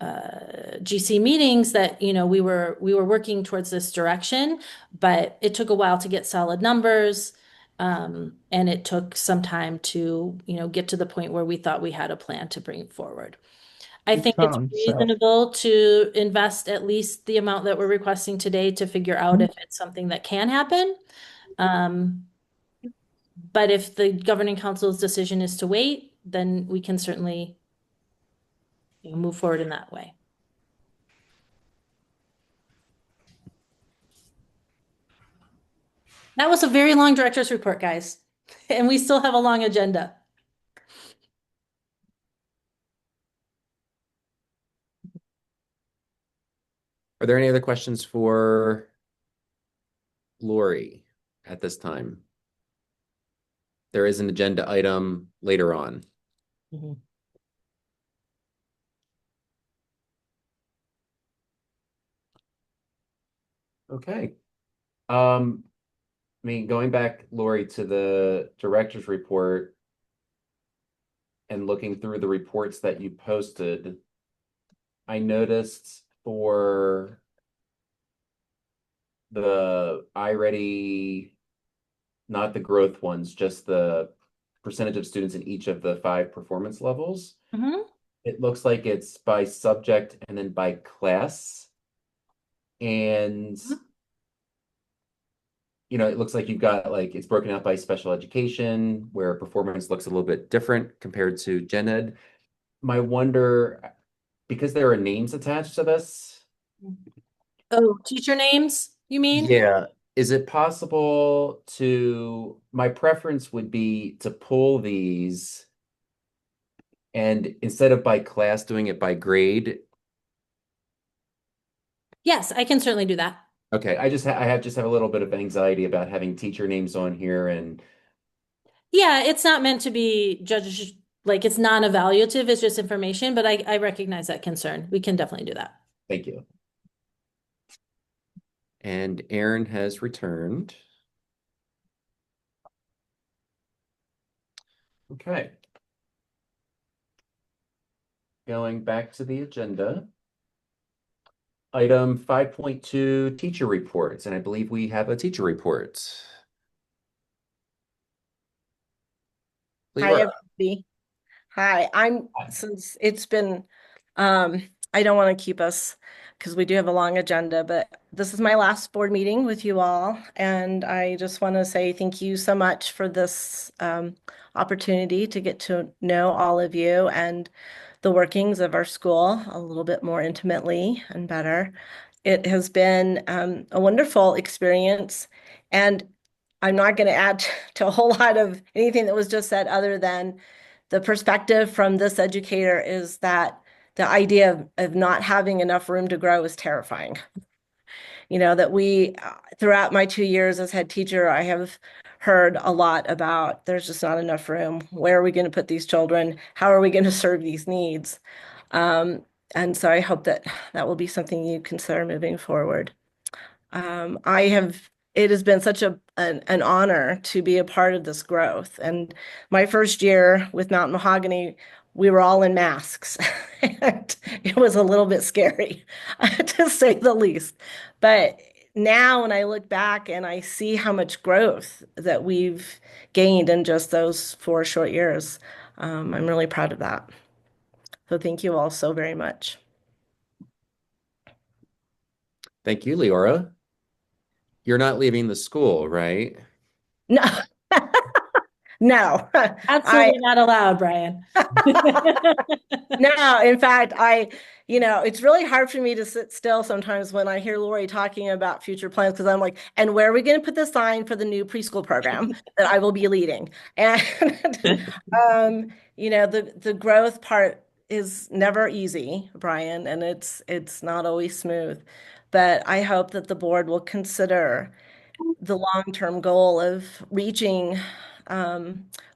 GC meetings that, we were working towards this direction, but it took a while to get solid numbers. And it took some time to, get to the point where we thought we had a plan to bring forward. I think it's reasonable to invest at least the amount that we're requesting today to figure out if it's something that can happen. But if the governing council's decision is to wait, then we can certainly move forward in that way. That was a very long director's report, guys, and we still have a long agenda. Are there any other questions for Lori at this time? There is an agenda item later on. Okay. I mean, going back, Lori, to the director's report and looking through the reports that you posted, I noticed for the iReady, not the growth ones, just the percentage of students in each of the 5 performance levels. It looks like it's by subject and then by class. And you know, it looks like you've got like it's broken out by special education, where performance looks a little bit different compared to gen ed. My wonder, because there are names attached to this. Oh, teacher names, you mean? Yeah. Is it possible my preference would be to pull these and instead of by class, doing it by grade? Yes, I can certainly do that. Okay, I just have a little bit of anxiety about having teacher names on here, and Yeah, it's not meant to be judged, like it's non-evaluative, it's just information, but I recognize that concern. We can definitely do that. thank you. And Aaron has returned. Okay. Going back to the agenda. Item 5.2, teacher reports, and I believe we have a teacher report. Hi, Leora. everybody. Hi, since it's been, I don't want to keep us because we do have a long agenda, but this is my last board meeting with you all. And I just want to say thank you so much for this opportunity to get to know all of you and the workings of our school a little bit more intimately and better. It has been a wonderful experience. And I'm not going to add to a whole lot of anything that was just said other than the perspective from this educator is that the idea of not having enough room to grow is terrifying. You know, that throughout my 2 years as head teacher, I have heard a lot about there's just not enough room. Where are we going to put these children? How are we going to serve these needs? And so I hope that that will be something you consider moving forward. It has been such an honor to be a part of this growth. And my first year with Mountain Mahogany, we were all in masks. And it was a little bit scary, to say the least. But now when I look back and I see how much growth that we've gained in just those 4 short years, I'm really proud of that. So thank you all so very much. Thank you, Leora. You're not leaving the school, right? No, no. Absolutely not allowed, Brian. No, in fact, it's really hard for me to sit still sometimes when I hear Lori talking about future plans because I'm like, and where are we going to put the sign for the new preschool program that I will be leading? And the growth part is never easy, Brian, and it's not always smooth. But I hope that the board will consider the long-term goal of reaching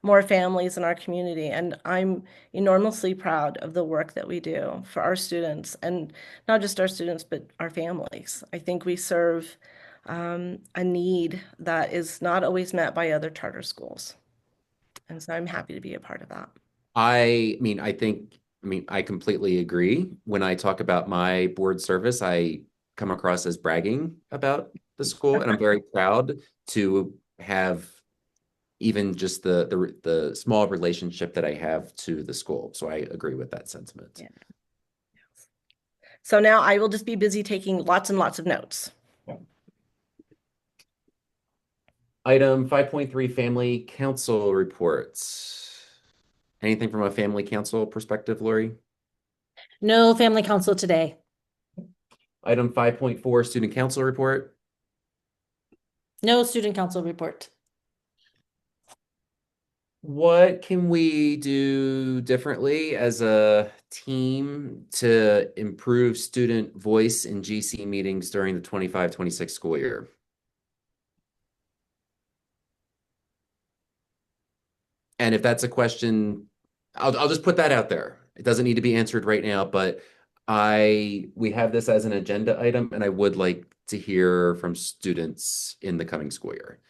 more families in our community. And I'm enormously proud of the work that we do for our students, and not just our students, but our families. I think we serve a need that is not always met by other charter schools. And so I'm happy to be a part of that. I completely agree. When I talk about my board service, I come across as bragging about the school, and I'm very proud to have even just the small relationship that I have to the school. So I agree with that sentiment. Yeah. So now I will just be busy taking lots and lots of notes. Item 5.3, family council reports. Anything from a family council perspective, Lori? No family council today. Item 5.4, student council report. No student council report. What can we do differently as a team to improve student voice in GC meetings during the 25-26 school year? And if that's a question, I'll just put that out there. It doesn't need to be answered right now, but we have this as an agenda item, and I would like to hear from students in the coming school year.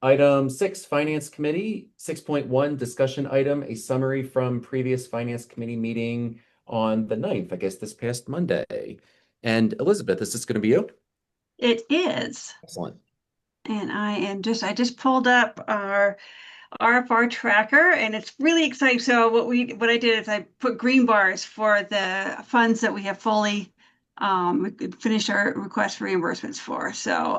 Item 6, Finance Committee. 6.1, discussion item, a summary from previous Finance Committee meeting on the 9th, I guess this past Monday. And Elizabeth, is this going to be you? It is. Excellent. And I just pulled up our RFR tracker and it's really exciting. So what I did is I put green bars for the funds that we have fully finished our request for reimbursements for. So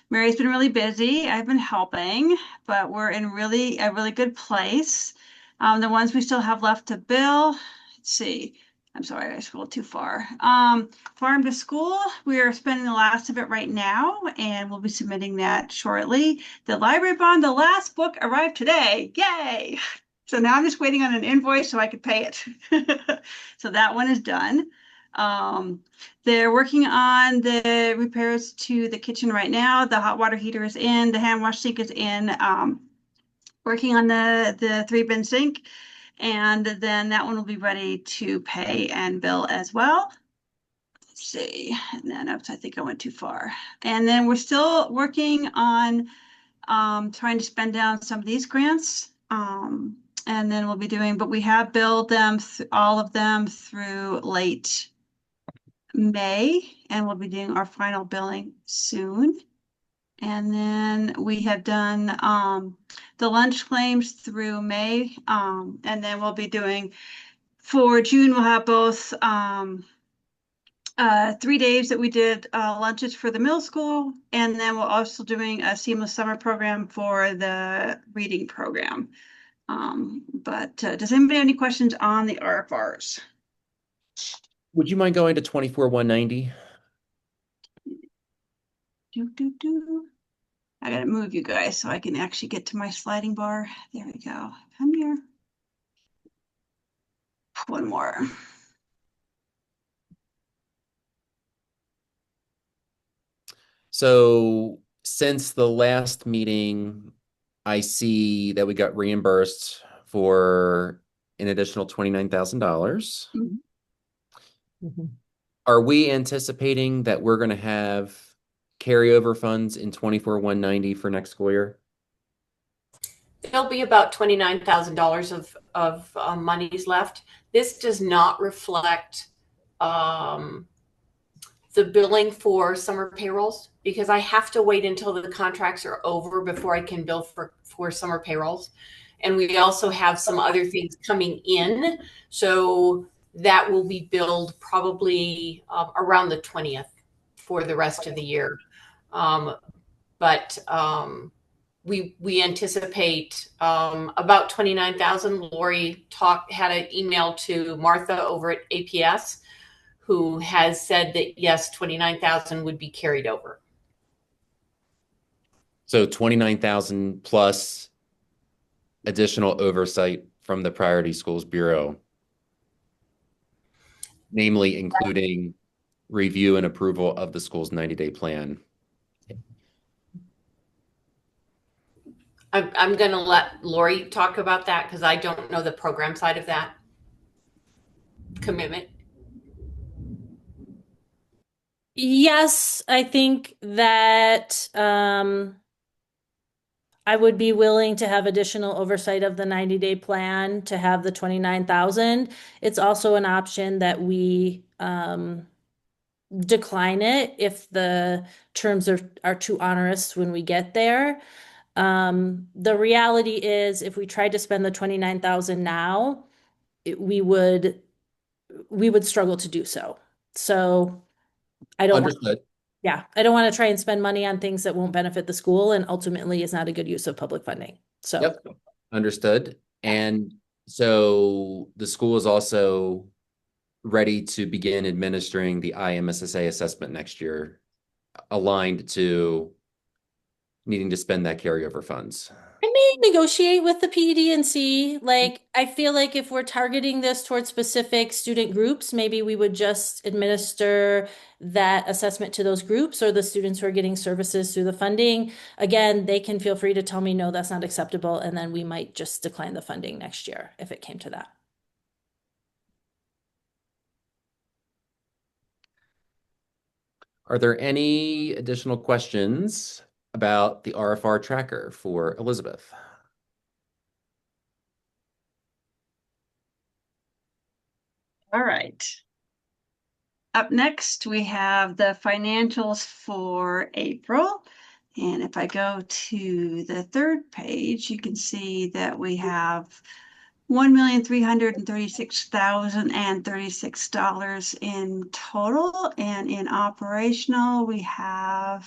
Mary's been really busy. I've been helping, but we're in a really good place. The ones we still have left to bill, let's see. I'm sorry, I scrolled too far. Farm to school, we are spending the last of it right now, and we'll be submitting that shortly. The library bond, the last book arrived today. Yay! So now I'm just waiting on an invoice so I could pay it. So that one is done. They're working on the repairs to the kitchen right now. The hot water heater is in, the hand wash sink is in, working on the 3-bin sink. And then that one will be ready to pay and bill as well. Let's see, and then oops, I think I went too far. And then we're still working on trying to spend down some of these grants. And then we'll be doing, but we have billed them, all of them through late May, and we'll be doing our final billing soon. And then we have done the lunch claims through May. And then we'll be doing for June, we'll have both 3 days that we did lunches for the middle school. And then we're also doing a seamless summer program for the reading program. But does anybody have any questions on the RFRs? Would you mind going to 24-190? I gotta move you guys so I can actually get to my sliding bar. There we go. Come here. One more. So since the last meeting, I see that we got reimbursed for an additional $29,000. Are we anticipating that we're going to have carryover funds in 24-190 for next school year? There'll be about $29,000 of monies left. This does not reflect the billing for summer payrolls because I have to wait until the contracts are over before I can bill for summer payrolls. And we also have some other things coming in. So that will be billed probably around the 20th for the rest of the year. But we anticipate about 29,000. Lori had an email to Martha over at APS, who has said that yes, 29,000 would be carried over. So 29,000 plus additional oversight from the Priority Schools Bureau, namely including review and approval of the school's 90-day plan. I'm going to let Lori talk about that because I don't know the program side of that commitment. Yes, I think that I would be willing to have additional oversight of the 90-day plan to have the 29,000. It's also an option that we decline it if the terms are too onerous when we get there. The reality is if we tried to spend the 29,000 now, we would we would struggle to do so. So I don't want, Understood. yeah, I don't want to try and spend money on things that won't benefit the school and ultimately is not a good use of public funding. So Yep, understood. And so the school is also ready to begin administering the IMSSA assessment next year, aligned to needing to spend that carryover funds. I may negotiate with the PED and see, like, I feel like if we're targeting this towards specific student groups, maybe we would just administer that assessment to those groups or the students who are getting services through the funding. Again, they can feel free to tell me, no, that's not acceptable. And then we might just decline the funding next year if it came to that. Are there any additional questions about the RFR tracker for Elizabeth? All right. Up next, we have the financials for April. And if I go to the third page, you can see that we have $1,336,036 in total. And in operational, we have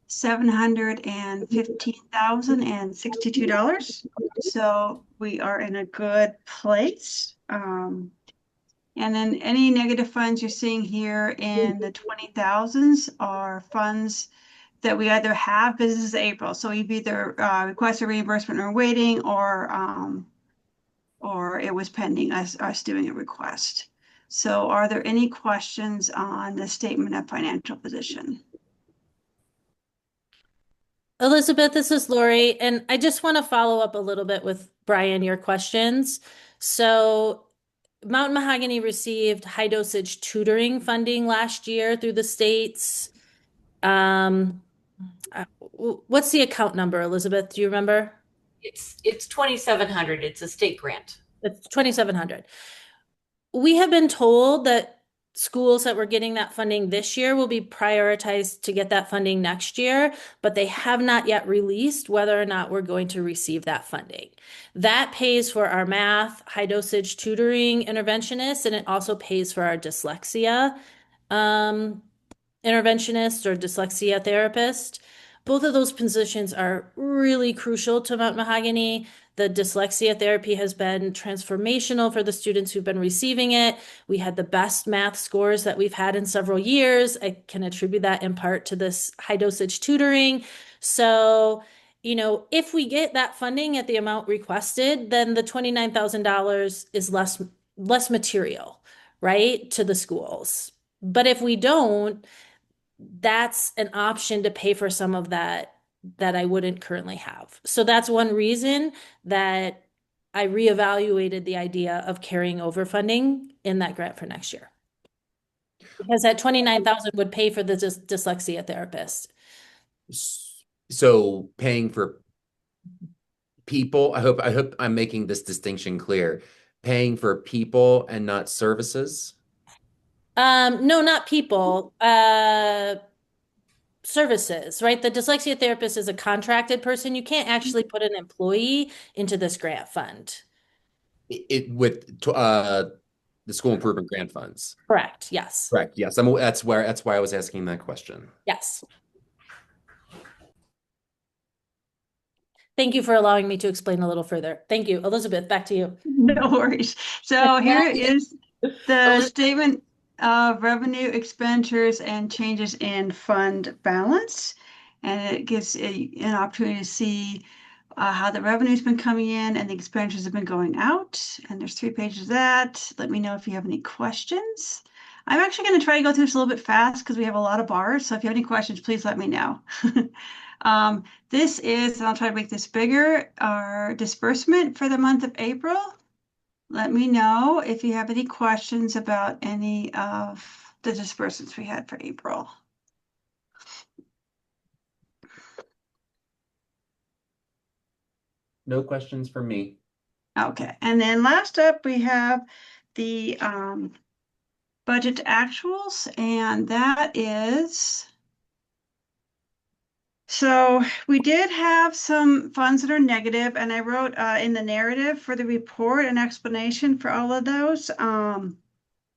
$715,062. So we are in a good place. And then any negative funds you're seeing here in the 20,000s are funds that we either have, because this is April, so we've either requested reimbursement or waiting, or it was pending us doing a request. So are there any questions on the statement of financial position? Elizabeth, this is Lori, and I just want to follow up a little bit with Brian, your questions. So Mountain Mahogany received high dosage tutoring funding last year through the states. What's the account number, Elizabeth? Do you remember? It's 2,700. It's a state grant. It's 2,700. We have been told that schools that were getting that funding this year will be prioritized to get that funding next year, but they have not yet released whether or not we're going to receive that funding. That pays for our math, high dosage tutoring interventionists, and it also pays for our dyslexia interventionist or dyslexia therapist. Both of those positions are really crucial to Mount Mahogany. The dyslexia therapy has been transformational for the students who've been receiving it. We had the best math scores that we've had in several years. I can attribute that in part to this high dosage tutoring. So, if we get that funding at the amount requested, then the $29,000 is less material, right, to the schools. But if we don't, that's an option to pay for some of that I wouldn't currently have. So that's one reason that I reevaluated the idea of carrying over funding in that grant for next year. Because that 29,000 would pay for the dyslexia therapist. So paying for people, I hope I'm making this distinction clear. Paying for people and not services? No, not people. Services, right? The dyslexia therapist is a contracted person. You can't actually put an employee into this grant fund. With the school improvement grant funds. Correct. Yes. Correct. Yes. That's why I was asking that question. Yes. Thank you for allowing me to explain a little further. Thank you. Elizabeth, back to you. No worries. So here is the statement of revenue, expenditures, and changes in fund balance. And it gives an opportunity to see how the revenue's been coming in and the expenditures have been going out. And there's 3 pages of that. Let me know if you have any questions. I'm actually going to try to go through this a little bit fast because we have a lot of bars. So if you have any questions, please let me know. This is, and I'll try to make this bigger, our disbursement for the month of April. Let me know if you have any questions about any of the disbursements we had for April. No questions from me. Okay, and then last up we have the budget actuals, and that is So we did have some funds that are negative, and I wrote in the narrative for the report an explanation for all of those. And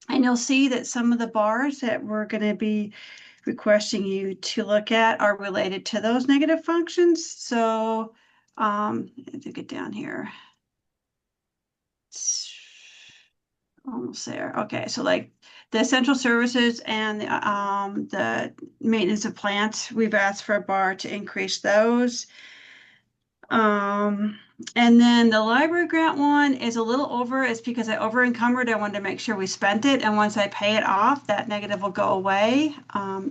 you'll see that some of the bars that we're going to be requesting you to look at are related to those negative functions. So to get down here. It's almost there. Okay, so like the essential services and the maintenance of plants, we've asked for a bar to increase those. And then the library grant one is a little over. It's because I over encumbered. I wanted to make sure we spent it. And once I pay it off, that negative will go away.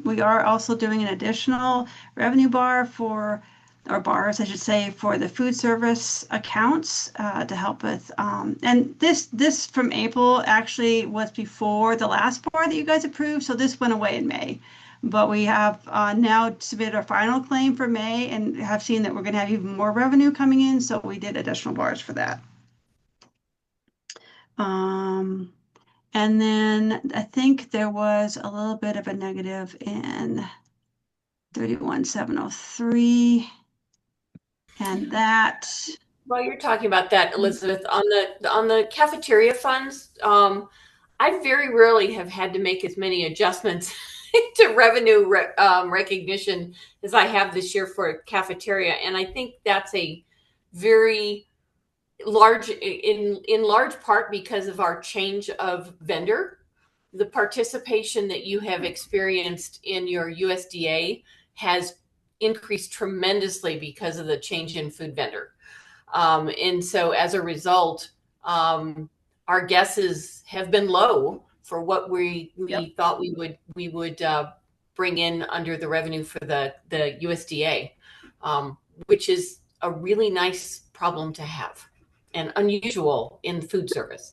We are also doing an additional revenue bar for, or bars, I should say, for the food service accounts to help with. And this from April actually was before the last bar that you guys approved. So this went away in May. But we have now submitted our final claim for May and have seen that we're going to have even more revenue coming in. So we did additional bars for that. And then I think there was a little bit of a negative in 31703. And that. While you're talking about that, Elizabeth, on the cafeteria funds, I very rarely have had to make as many adjustments to revenue recognition as I have this year for cafeteria, and I think that's a very large, in large part because of our change of vendor. The participation that you have experienced in your USDA has increased tremendously because of the change in food vendor. And so as a result, our guesses have been low for what we thought we would bring in under the revenue for the USDA, which is a really nice problem to have and unusual in food service.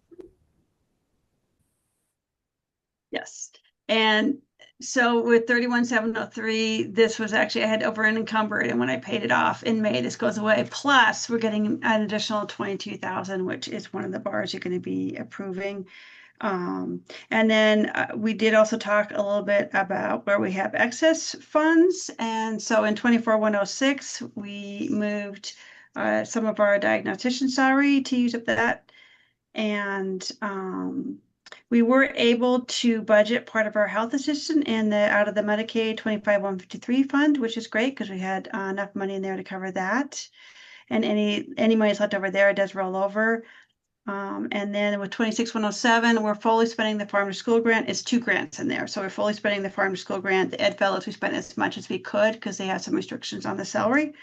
Yes. And so with 31703, this was actually, I had over and encumbered, and when I paid it off in May, this goes away. Plus, we're getting an additional 22,000, which is one of the bars you're going to be approving. And then we did also talk a little bit about where we have excess funds. And so in 24106, we moved some of our diagnostician salary to use up that. And we were able to budget part of our health assistant in the out of the Medicaid 25153 fund, which is great because we had enough money in there to cover that. And any money that's left over there, it does roll over. And then with 26107, we're fully spending the farm to school grant. It's 2 grants in there. So we're fully spending the farm to school grant. The Ed Fellows, we spent as much as we could because they have some restrictions on the salary.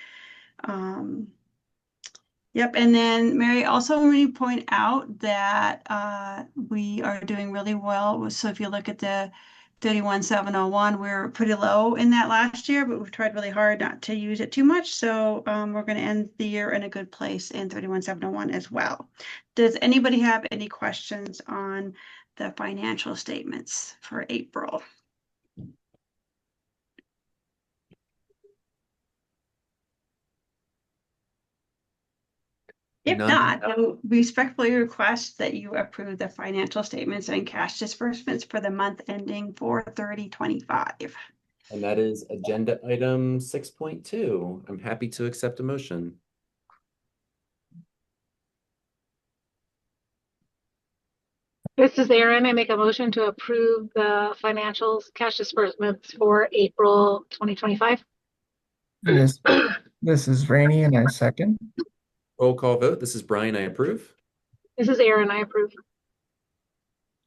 Yep, and then Mary, also let me point out that we are doing really well. So if you look at the 31701, we're pretty low in that last year, but we've tried really hard not to use it too much. So we're going to end the year in a good place in 31701 as well. Does anybody have any questions on the financial statements for April? If not, I will respectfully request that you approve the financial statements and cash disbursements for the month ending 4/30/25. And that is agenda item 6.2. I'm happy to accept a motion. This is Erin. I make a motion to approve the financials cash disbursements for April 2025. This is Rainey, and I second. Roll call vote. This is Brian. I approve. This is Erin. I approve.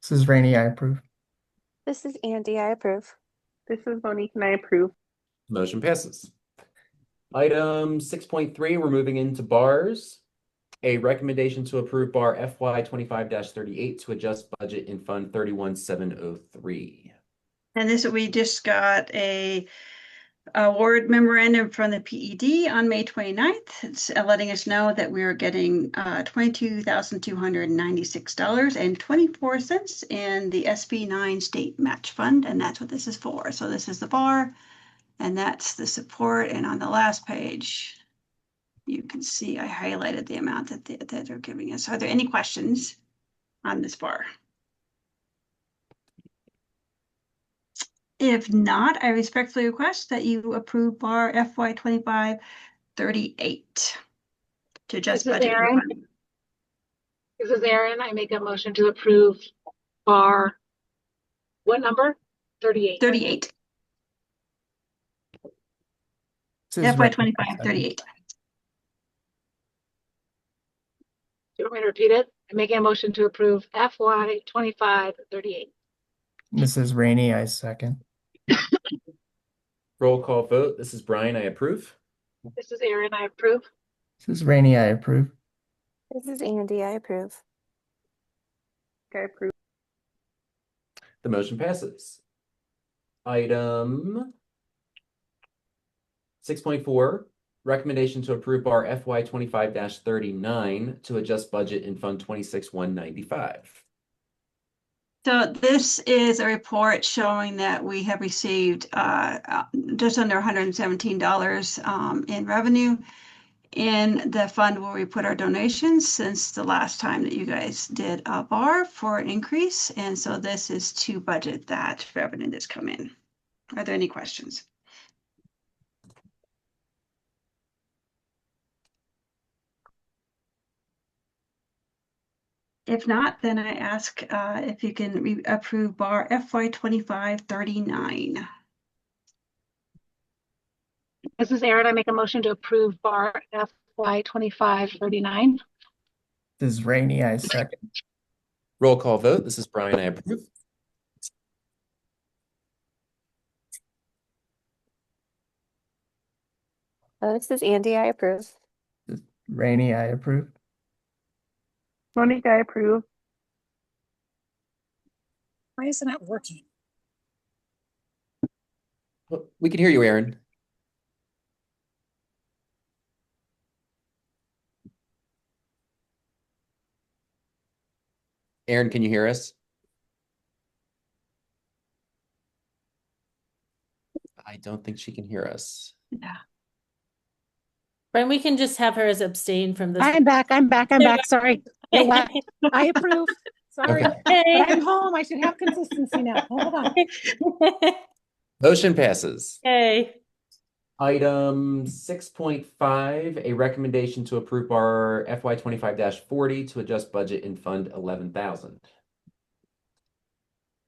This is Rainey, I approve. This is Andy. I approve. This is Monique, and I approve. Motion passes. Item 6.3, we're moving into bars. A recommendation to approve bar FY 25-38 to adjust budget in Fund 31703. And this, we just got a award memorandum from the PED on May 29th. It's letting us know that we are getting $22,296.24 in the SB9 state match fund, and that's what this is for. So this is the bar, and that's the support. And on the last page, you can see I highlighted the amount that they're giving us. Are there any questions on this bar? If not, I respectfully request that you approve bar FY 2538 to adjust This is budget. Erin. This is Erin. I make a motion to approve bar, what number? 38. 38. This is FY Randy. 2538. Do you want me to repeat it? I'm making a motion to approve FY 2538. This is Rainey. I second. Roll call vote. This is Brian. I approve. This is Erin. I approve. This is Rainey. I approve. This is Andy. I approve. I approve. The motion passes. Item 6.4, recommendation to approve bar FY 25-39 to adjust budget in Fund 26-195. So this is a report showing that we have received just under $117 in revenue in the fund where we put our donations since the last time that you guys did a bar for an increase. And so this is to budget that revenue that's come in. Are there any questions? If not, then I ask if you can approve bar FY 2539. This is Erin. I make a motion to approve bar FY 2539. This is Rainey. I second. Roll call vote. This is Brian. I approve. This is Andy. I approve. This is Rainey. I approve. Monique, I approve. Why isn't it working? Well, we can hear you, Aaron. Aaron, can you hear us? I don't think she can hear us. Yeah. Brian, we can just have her as abstain from this. I'm back. Sorry. It went. I approve. Sorry. Okay. But I'm home. I should have consistency now. Hold on. Motion passes. Okay. Item 6.5, a recommendation to approve bar FY 25-40 to adjust budget in Fund 11,000.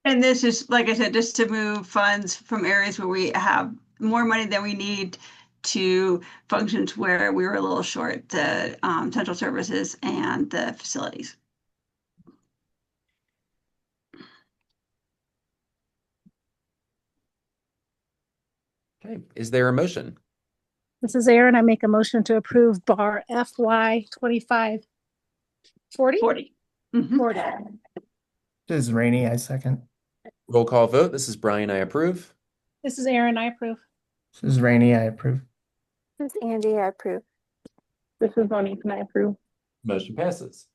And this is, like I said, just to move funds from areas where we have more money than we need to functions where we were a little short, the central services and the facilities. Okay, is there a motion? This is Erin. I make a motion to approve bar FY 2540. 40. 40. This is Rainey. I second. Roll call vote. This is Brian. I approve. This is Erin. I approve. This is Rainey. I approve. This is Andy. I approve. This is Monique, and I approve. Motion passes.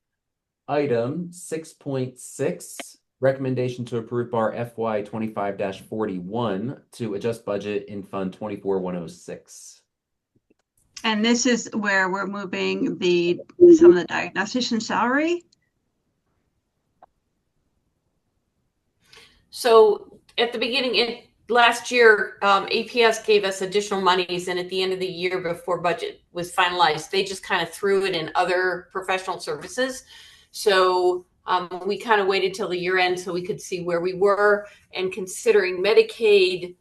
Item 6.6, recommendation to approve bar FY 25-41 to adjust budget in Fund 24-106. And this is where we're moving some of the diagnostician salary. So at the beginning, last year, APS gave us additional monies, and at the end of the year before budget was finalized, they just kind of threw it in other professional services. So we kind of waited till the year end so we could see where we were, and considering Medicaid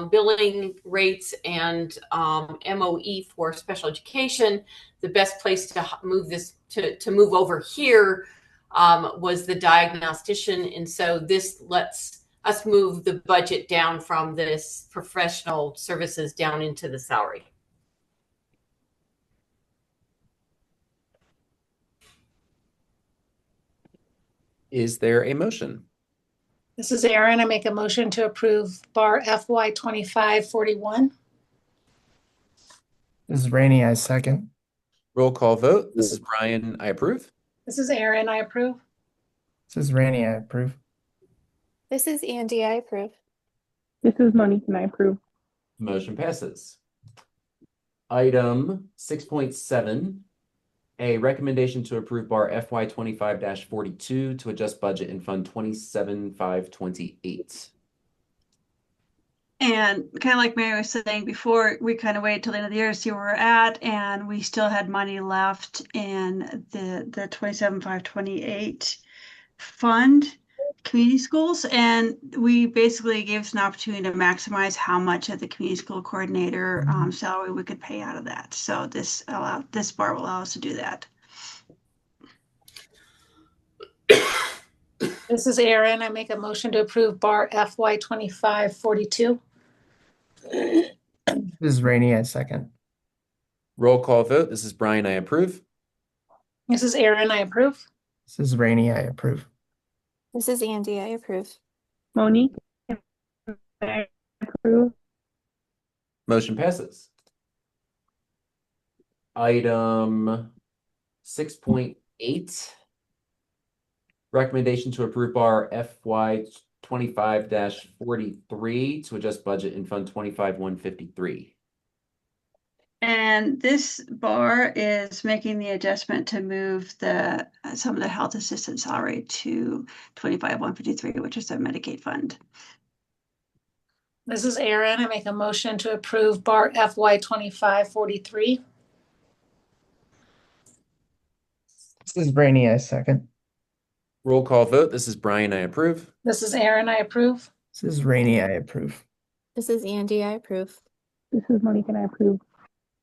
billing rates and MOE for special education, the best place to move this to move over here was the diagnostician. And so this lets us move the budget down from this professional services down into the salary. Is there a motion? This is Erin. I make a motion to approve bar FY 2541. This is Rainey. I second. Roll call vote. This is Brian. I approve. This is Erin. I approve. This is Rainey. I approve. This is Andy. I approve. This is Monique, and I approve. Motion passes. Item 6.7, a recommendation to approve bar FY 25-42 to adjust budget in Fund 27-528. And kind of like Mary was saying before, we kind of waited till the end of the year to see where we're at, and we still had money left in the 27,528 fund community schools, and we basically gave us an opportunity to maximize how much of the community school coordinator salary we could pay out of that. So this bar will allow us to do that. This is Erin. I make a motion to approve bar FY 2542. This is Rainey, I second. Roll call vote. This is Brian. I approve. This is Erin. I approve. This is Rainey, I approve. This is Andy. I approve. Monique, I approve. Motion passes. Item 6.8. Recommendation to approve bar FY 25-43 to adjust budget in Fund 25-153. And this bar is making the adjustment to move some of the health assistant salary to 25-153, which is the Medicaid fund. This is Erin. I make a motion to approve bar FY 2543. This is Rainey, I second. Roll call vote. This is Brian. I approve. This is Erin. I approve. This is Rainey, I approve. This is Andy. I approve. This is Monique, and I approve.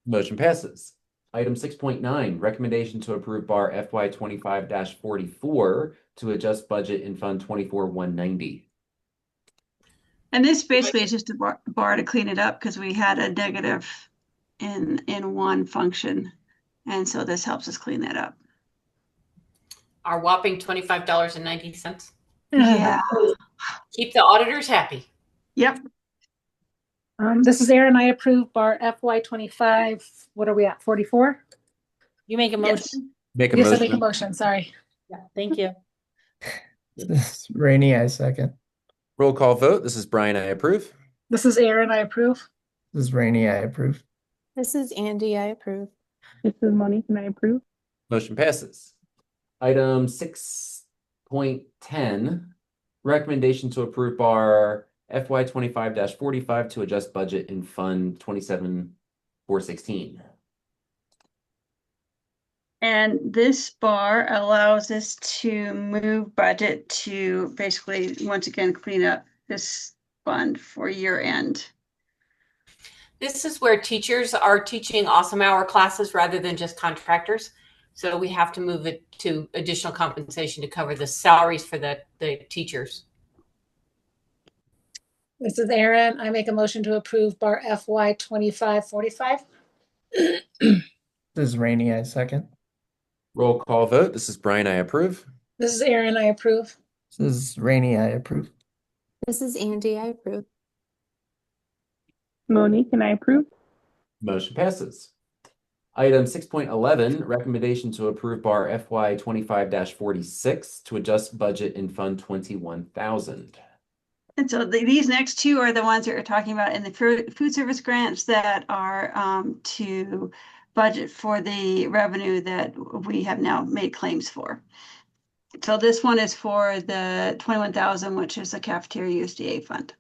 Motion passes. Item 6.9, recommendation to approve bar FY 25-44 to adjust budget in Fund 24-190. And this basically is just a bar to clean it up because we had a negative in one function. And so this helps us clean that up. Our whopping $25.90. Yeah. Keep the auditors happy. Yep. This is Erin. I approve bar FY 25. What are we at? 44? You make a Yes. motion. Make a Yes, I motion. make a motion. Sorry. Yeah, thank you. This is Rainey, I second. Roll call vote. This is Brian. I approve. This is Erin. I approve. This is Rainey, I approve. This is Andy. I approve. This is Monique, and I approve. Motion passes. Item 6.10, recommendation to approve bar FY 25-45 to adjust budget in Fund 27-416. And this bar allows us to move budget to basically, once again, clean up this fund for year end. This is where teachers are teaching awesome hour classes rather than just contractors. So we have to move it to additional compensation to cover the salaries for the teachers. This is Erin. I make a motion to approve bar FY 2545. This is Rainey, I second. Roll call vote. This is Brian. I approve. This is Erin. I approve. This is Rainey, I approve. This is Andy. I approve. Monique, and I approve. Motion passes. Item 6.11, recommendation to approve bar FY 25-46 to adjust budget in Fund 21,000. And so these next two are the ones that we're talking about in the food service grants that are to budget for the revenue that we have now made claims for. So this one is for the 21,000, which is the cafeteria USDA fund.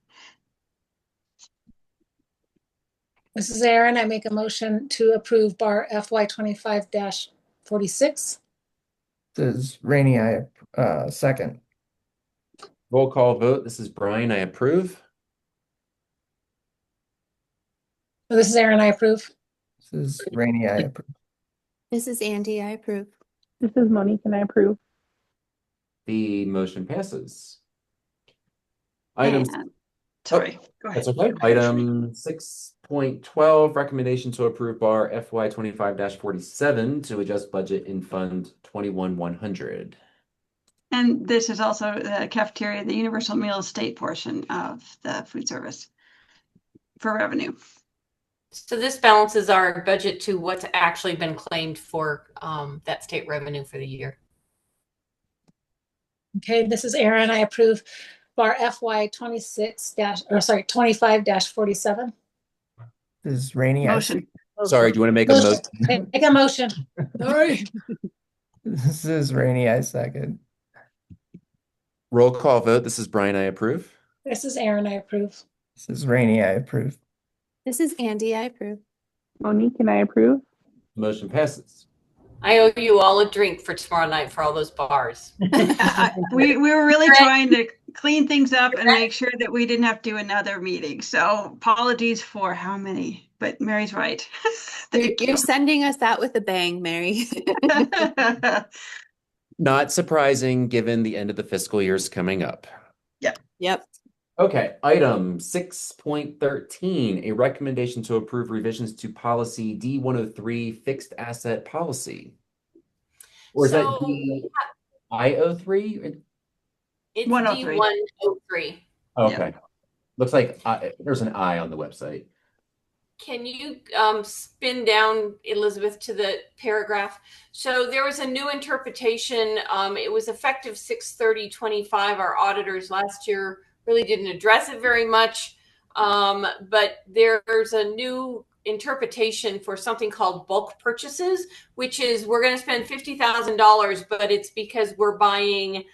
This is Erin. I make a motion to approve bar FY 25-46. This is Rainey, I second. Roll call vote. This is Brian. I approve. This is Erin. I approve. This is Rainey, I approve. This is Andy. I approve. This is Monique, and I approve. The motion passes. Item Sorry, go ahead. That's okay. Item 6.12, recommendation to approve bar FY 25-47 to adjust budget in Fund 21-100. And this is also the cafeteria, the universal meal estate portion of the food service for revenue. So this balances our budget to what's actually been claimed for that state revenue for the year. Okay, this is Erin. I approve bar FY 25-47. This is Rainey, I Motion. Sorry, do you want to make a motion? Make a motion. Sorry. This is Rainey, I second. Roll call vote. This is Brian. I approve. This is Erin. I approve. This is Rainey, I approve. This is Andy. I approve. Monique and I approve. Motion passes. I owe you all a drink for tomorrow night for all those bars. We were really trying to clean things up and make sure that we didn't have to do another meeting. So apologies for how many, but Mary's right. You're sending us out with a bang, Mary. Not surprising given the end of the fiscal year is coming up. Yep. Okay, item 6.13, a recommendation to approve revisions to policy D103 fixed asset policy. Or is that So DI03? it's 103. D103. Okay. Looks like there's an I on the website. Can you spin down, Elizabeth, to the paragraph? So there was a new interpretation. It was effective 6/30/25. Our auditors last year really didn't address it very much. But there's a new interpretation for something called bulk purchases, which is we're going to spend $50,000, but it's because we're buying,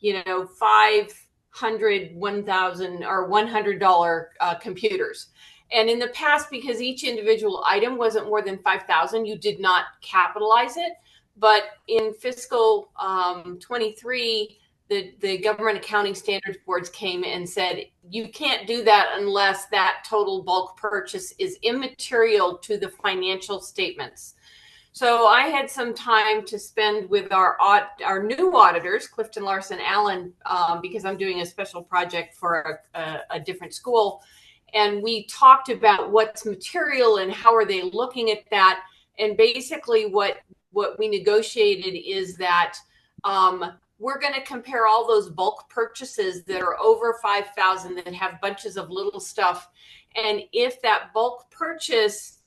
500, 1,000 or $100 computers. And in the past, because each individual item wasn't more than 5,000, you did not capitalize it. But in fiscal 23, the government accounting standards boards came and said, you can't do that unless that total bulk purchase is immaterial to the financial statements. So I had some time to spend with our new auditors, Clifton Larson Allen, because I'm doing a special project for a different school. And we talked about what's material and how are they looking at that. And basically what we negotiated is that we're going to compare all those bulk purchases that are over 5,000 that have bunches of little stuff. And if that bulk purchase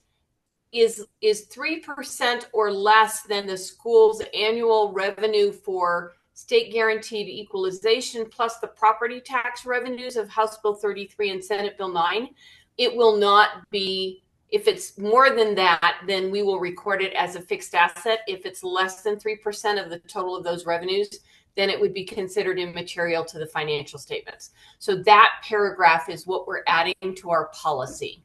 is 3% or less than the school's annual revenue for state guaranteed equalization plus the property tax revenues of House Bill 33 and Senate Bill 9, it will not be, if it's more than that, then we will record it as a fixed asset. If it's less than 3% of the total of those revenues, then it would be considered immaterial to the financial statements. So that paragraph is what we're adding to our policy.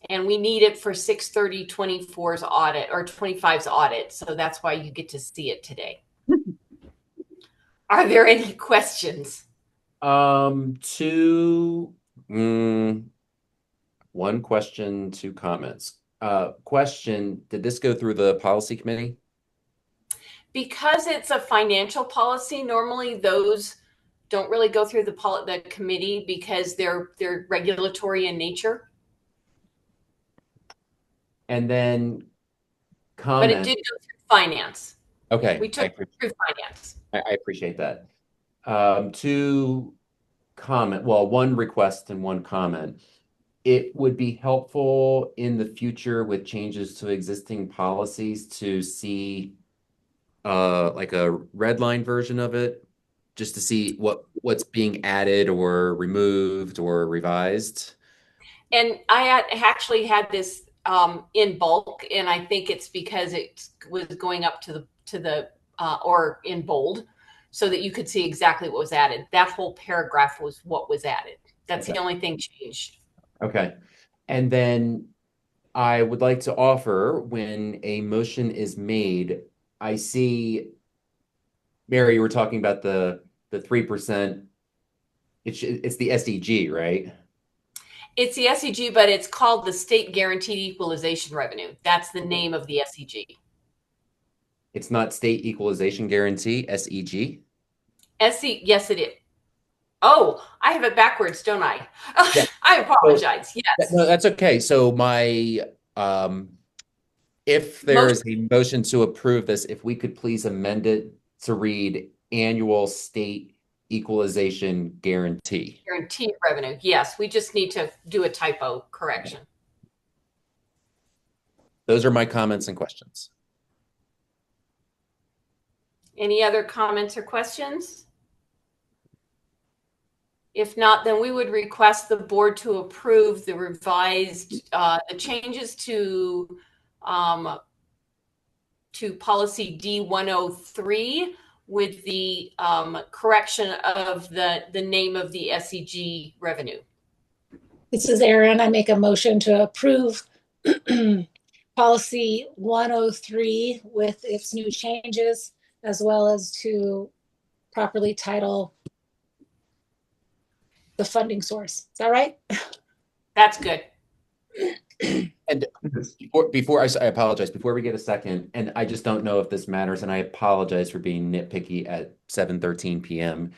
And we need it for 6/30/24's audit or 25's audit. So that's why you get to see it today. Are there any questions? One question, two comments. Question, did this go through the policy committee? Because it's a financial policy, normally those don't really go through the committee because they're regulatory in nature. And then But it did go through finance. Okay. We took it through finance. I appreciate that. One request and one comment. It would be helpful in the future with changes to existing policies to see like a red line version of it, just to see what's being added or removed or revised. And I actually had this in bulk, and I think it's because it was going up to the or in bold, so that you could see exactly what was added. That whole paragraph was what was added. That's the only thing changed. Okay. And then I would like to offer, when a motion is made, I see, Mary, you were talking about the 3%. It's the SEG, right? It's the SEG, but it's called the State Guaranteed Equalization Revenue. That's the name of the SEG. It's not State Equalization Guarantee, SEG? Yes, it is. Oh, I have it backwards, don't I? Yeah. I apologize. Yes. No, that's okay. So if there is a motion to approve this, if we could please amend it to read annual state equalization guarantee. Guaranteed revenue. Yes, we just need to do a typo correction. Those are my comments and questions. Any other comments or questions? If not, then we would request the board to approve the revised the changes to policy D103 with the correction of the name of the SEG revenue. This is Erin. I make a motion to approve policy 103 with its new changes, as well as to properly title the funding source. Is that right? That's good. And I apologize, before we get a second, and I just don't know if this matters, and I apologize for being nitpicky at 7:13 p.m.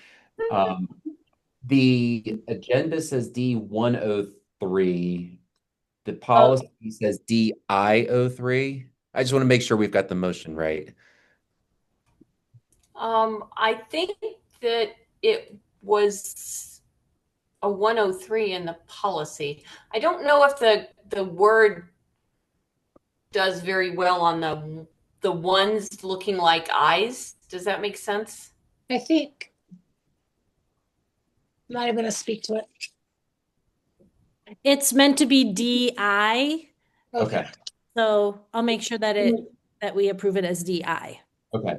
The agenda says D103. The policy says DI03. I just want to make sure we've got the motion right. I think that it was a 103 in the policy. I don't know if the word does very well on the ones looking like eyes. Does that make sense? I think I'm not even going to speak to it. It's meant to be DI. Okay. So I'll make sure that that we approve it as DI. Okay.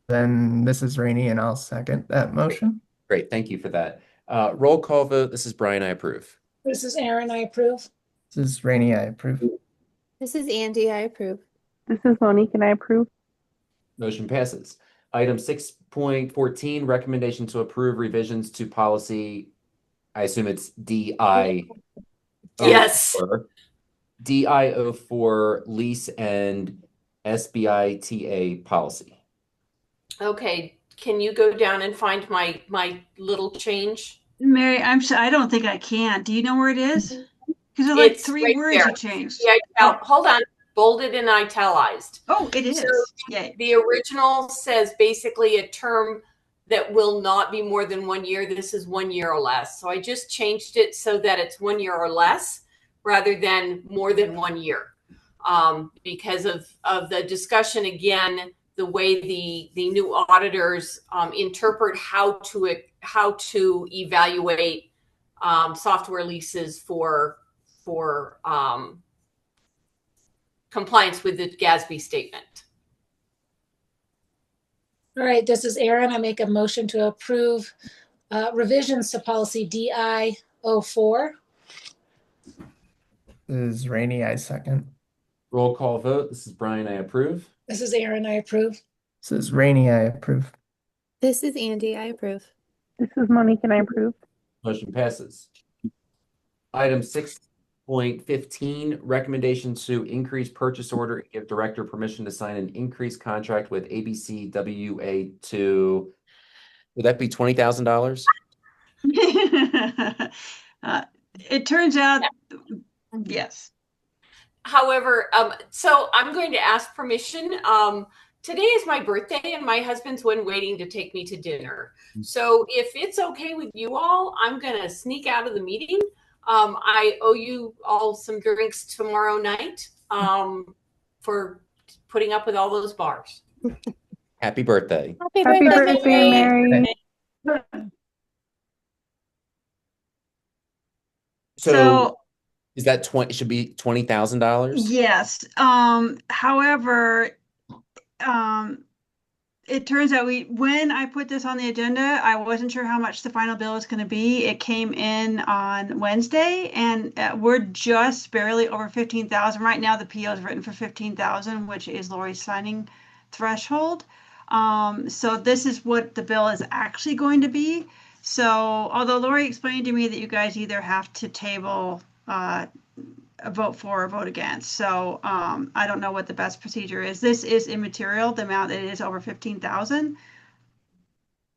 Then this is Rainey, and I'll second that motion. Great. Thank you for that. Roll call vote. This is Brian. I approve. This is Erin. I approve. This is Rainey, I approve. This is Andy. I approve. This is Monique, and I approve. Motion passes. Item 6.14, recommendation to approve revisions to policy, I assume it's DI. Yes. DI04 lease and SBITA policy. Okay. Can you go down and find my little change? Mary, I don't think I can. Do you know where it is? Because there's like It's three right words there. you changed. Yeah, hold on. Bolded and italicized. Oh, it is. So Yay. the original says basically a term that will not be more than 1 year. This is 1 year or less. So I just changed it so that it's 1 year or less rather than more than 1 year. Because of the discussion, again, the way the new auditors interpret how to evaluate software leases for compliance with the GASB statement. All right, this is Erin. I make a motion to approve revisions to policy DI04. This is Rainey, I second. Roll call vote. This is Brian. I approve. This is Erin. I approve. This is Rainey, I approve. This is Andy. I approve. This is Monique, and I approve. Motion passes. Item 6.15, recommendation to increase purchase order and give director permission to sign an increased contract with ABCWA to, would that be $20,000? It turns out, yes. However, so I'm going to ask permission. Today is my birthday and my husband's been waiting to take me to dinner. So if it's okay with you all, I'm going to sneak out of the meeting. I owe you all some drinks tomorrow night for putting up with all those bars. Happy birthday. Happy birthday, Mary. So is that should be $20,000? Yes. However, it turns out when I put this on the agenda, I wasn't sure how much the final bill was going to be. It came in on Wednesday, and we're just barely over 15,000 right now. The PO is written for 15,000, which is Lori's signing threshold. So this is what the bill is actually going to be. So although Lori explained to me that you guys either have to table a vote for or vote against. So I don't know what the best procedure is. This is immaterial, the amount that it is over 15,000,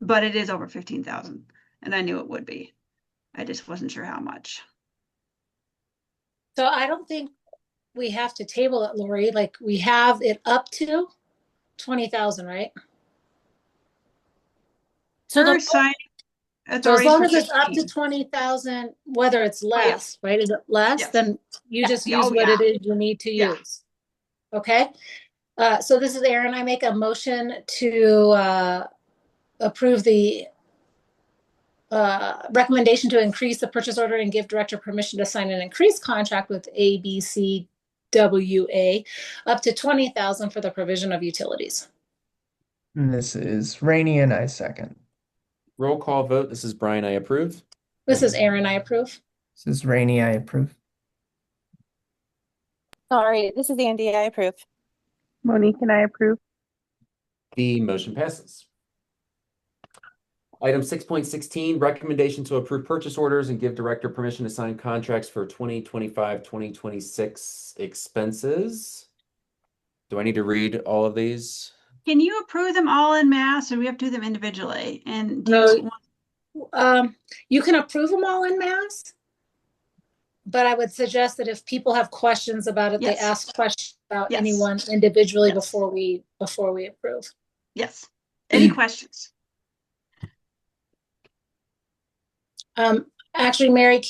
but it is over 15,000, and I knew it would be. I just wasn't sure how much. So I don't think we have to table it, Lori. Like, we have it up to 20,000, right? So Her the signing So as authority long for as it's up 15. to 20,000, whether it's yeah. less, right? Is it less? Yes. Then you just Yeah. use Oh, what yeah. it is you need to Yeah. use. Okay. So this is Erin. I make a motion to approve the recommendation to increase the purchase order and give director permission to sign an increased contract with ABCWA WA, up to 20,000 for the provision of utilities. And this is Rainey, and I second. Roll call vote. This is Brian. I approve. This is Aaron, I approve. This is Rainey, I approve. Sorry, this is Andy. I approve. Monique and I approve. The motion passes. Item 6.16, recommendation to approve purchase orders and give director permission to sign contracts for 2025, 2026 expenses. Do I need to read all of these? Can you approve them all in mass, or we have to do them individually? And do No. you want, You can approve them all in mass, but I would suggest that if people have questions about it, they Yes. ask questions about Yes. anyone individually Yes. before we approve. yes. Any questions? Actually, Mary,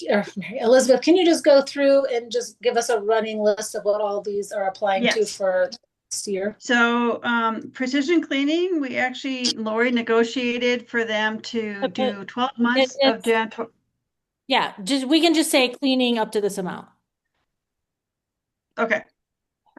Elizabeth, can you just go through and just give us a running list of what all these are applying to Yes. for this year? So precision cleaning, Lori negotiated for them to do 12 months of janitor. Yeah, we can just say cleaning up to this amount. Okay.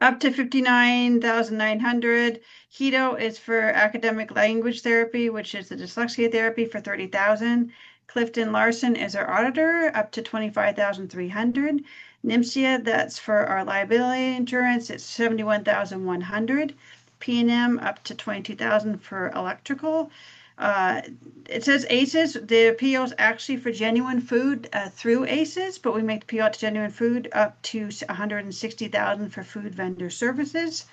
Up to 59,900. Keto is for academic language therapy, which is the dyslexia therapy, for 30,000. Clifton Larson is our auditor, up to 25,300. NIMSIA, that's for our liability insurance, it's 71,100. P&M up to 22,000 for electrical. It says ACES. The PO is actually for genuine food through ACES, but we make the PO out to genuine food up to 160,000 for food vendor services.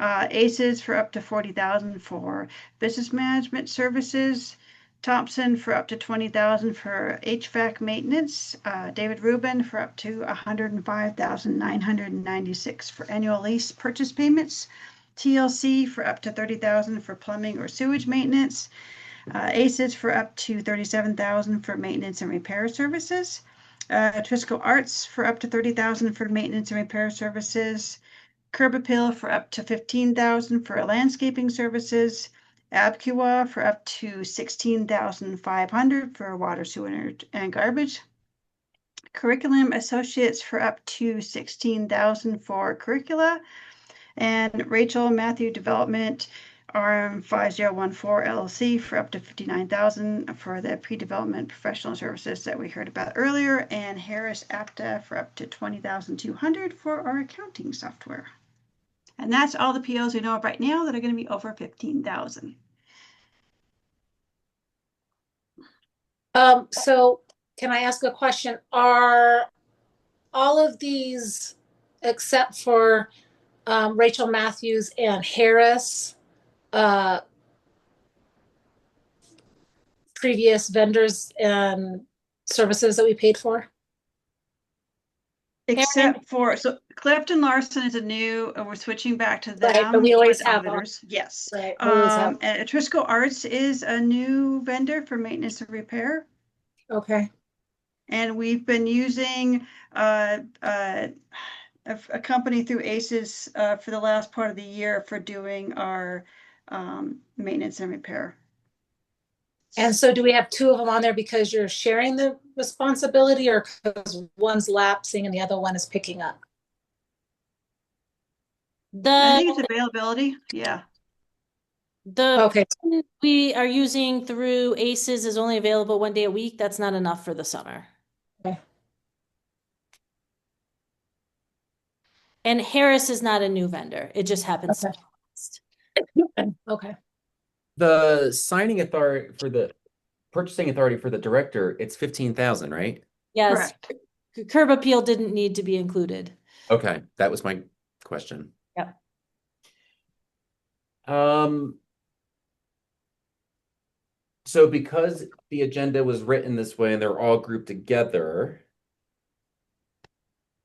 ACES for up to 40,000 for business management services. Thompson for up to 20,000 for HVAC maintenance. David Rubin for up to 105,996 for annual lease purchase payments. TLC for up to 30,000 for plumbing or sewage maintenance. ACES for up to 37,000 for maintenance and repair services. Trisco Arts for up to 30,000 for maintenance and repair services. Curb Appeal for up to 15,000 for landscaping services. Abqua for up to 16,500 for water, sewer, and garbage. Curriculum Associates for up to 16,000 for curricula. And Rachel Matthew Development RM 5014 LLC for up to 59,000 for the pre-development professional services that we heard about earlier, and Harris APTA for up to 20,200 for our accounting software. And that's all the POs we know of right now that are going to be over 15,000. So can I ask a question? Are all of these, except for Rachel Matthews and Harris, previous vendors and services that we paid for? Except for, so Clifton Larson is a new, we're switching back to them. Right, but we always as have auditors. Yes. Right. We always have. And Trisco Arts is a new vendor for maintenance and repair. Okay. And we've been using a company through ACES for the last part of the year for doing our maintenance and repair. And so do we have two of them on there because you're sharing the responsibility, or because one's lapsing and the other one is picking up? I think it's availability. Yeah. The one we are using through ACES is only available 1 day a week. That's not enough for the summer. Okay. And Harris is not a new vendor. It just happens to be last. Okay. The signing authority for the purchasing authority for the director, it's 15,000, right? Yes. Correct. Curb appeal didn't need to be included. Okay, that was my question. Yep. So because the agenda was written this way and they're all grouped together,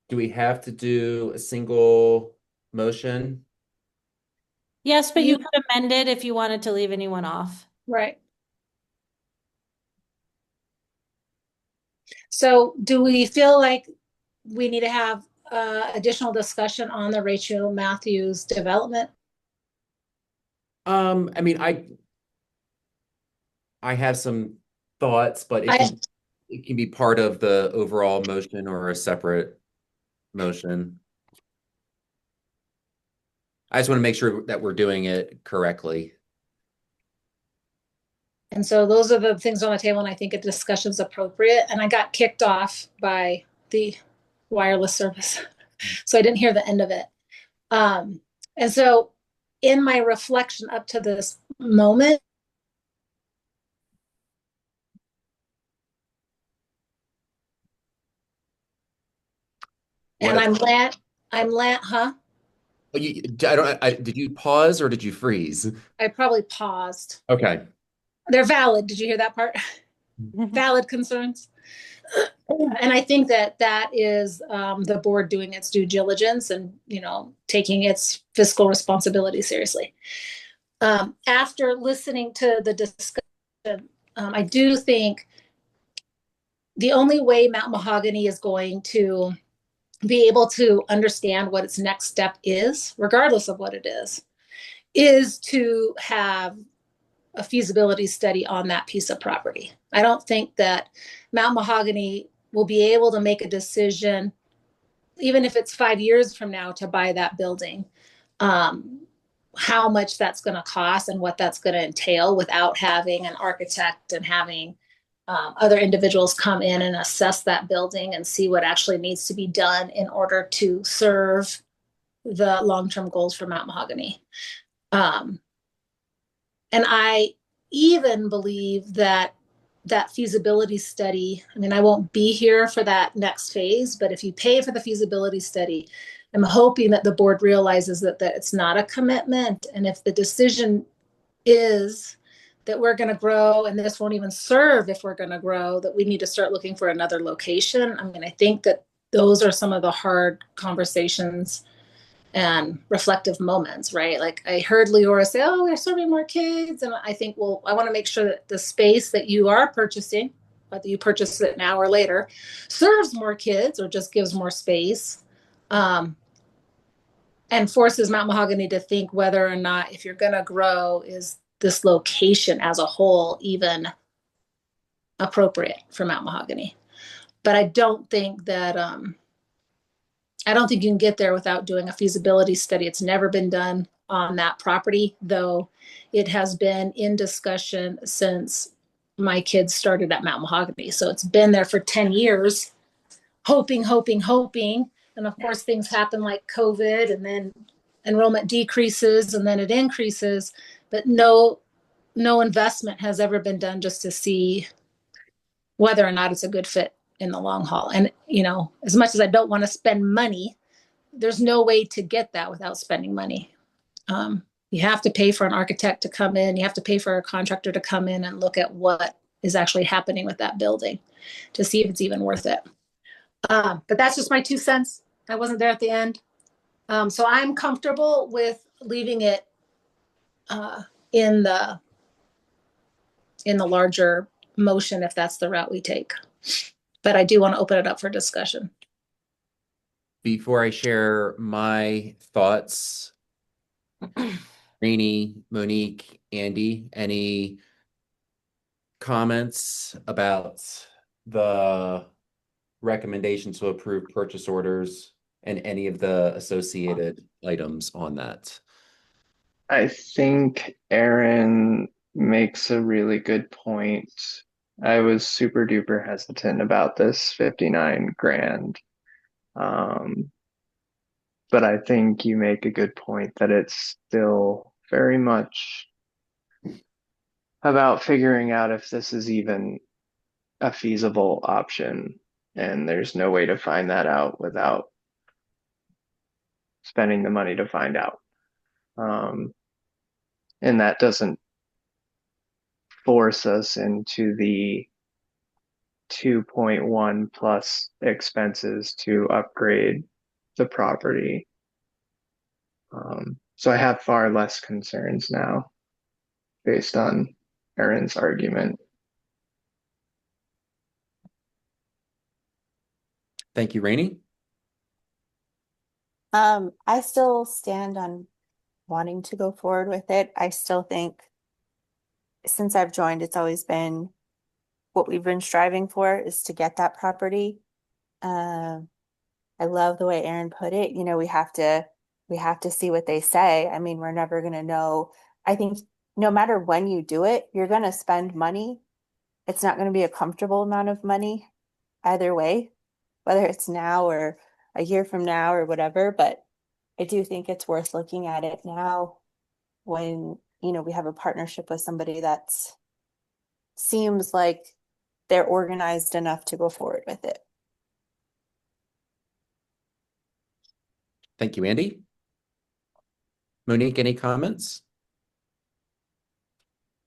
do we have to do a single motion? Yes, but you could amend it if you wanted to leave anyone off. Right. So do we feel like we need to have additional discussion on the Rachel Matthews development? I mean, I have some thoughts, but it can be part of the overall motion or a separate motion. I just want to make sure that we're doing it correctly. And so those are the things on the table, and I think a discussion is appropriate. And I got kicked off by the wireless service, so I didn't hear the end of it. And so in my reflection up to this moment, and huh? Oh, did you pause or did you freeze? I probably paused. Okay. They're valid. Did you hear that part? Valid concerns. And I think that that is the board doing its due diligence and, taking its fiscal responsibility seriously. After listening to the discussion, I do think the only way Mount Mahogany is going to be able to understand what its next step is, regardless of what it is to have a feasibility study on that piece of property. I don't think that Mount Mahogany will be able to make a decision, even if it's 5 years from now, to buy that building, how much that's going to cost and what that's going to entail without having an architect and having other individuals come in and assess that building and see what actually needs to be done in order to serve the long-term goals for Mount Mahogany. And I even believe that feasibility study, I mean, I won't be here for that next phase, but if you pay for the feasibility study, I'm hoping that the board realizes that it's not a commitment. And if the decision is that we're going to grow and this won't even serve if we're going to grow, that we need to start looking for another location. I mean, I think that those are some of the hard conversations and reflective moments, right? Like I heard Leora say, oh, we're serving more kids. And I think, well, I want to make sure that the space that you are purchasing, whether you purchase it now or later, serves more kids or just gives more space. And forces Mount Mahogany to think whether or not, if you're going to grow, is this location as a whole even appropriate for Mount Mahogany? But I don't think that I don't think you can get there without doing a feasibility study. It's never been done on that property, though it has been in discussion since my kids started at Mount Mahogany. So it's been there for 10 years, hoping. And of course, things happen like COVID, and then enrollment decreases and then it increases. But no investment has ever been done just to see whether or not it's a good fit in the long haul. And, as much as I don't want to spend money, there's no way to get that without spending money. You have to pay for an architect to come in. You have to pay for a contractor to come in and look at what is actually happening with that building to see if it's even worth it. But that's just my 2 cents. I wasn't there at the end. So I'm comfortable with leaving it in the larger motion if that's the route we take. But I do want to open it up for discussion. Before I share my thoughts, Rainey, Monique, Andy, any comments about the recommendation to approve purchase orders and any of the associated items on that? I think Aaron makes a really good point. I was super duper hesitant about this 59 grand. But I think you make a good point that it's still very much about figuring out if this is even a feasible option. And there's no way to find that out without spending the money to find out. And that doesn't force us into the 2.1 plus expenses to upgrade the property. So I have far less concerns now based on Aaron's argument. Thank you, Rainey. I still stand on wanting to go forward with it. I still think since I've joined, it's always been what we've been striving for is to get that property. I love the way Aaron put it. We have to we have to see what they say. I mean, we're never going to know. I think no matter when you do it, you're going to spend money. It's not going to be a comfortable amount of money either way, whether it's now or a year from now or whatever. But I do think it's worth looking at it now when, we have a partnership with somebody that seems like they're organized enough to go forward with it. Thank you, Andy. Monique, any comments?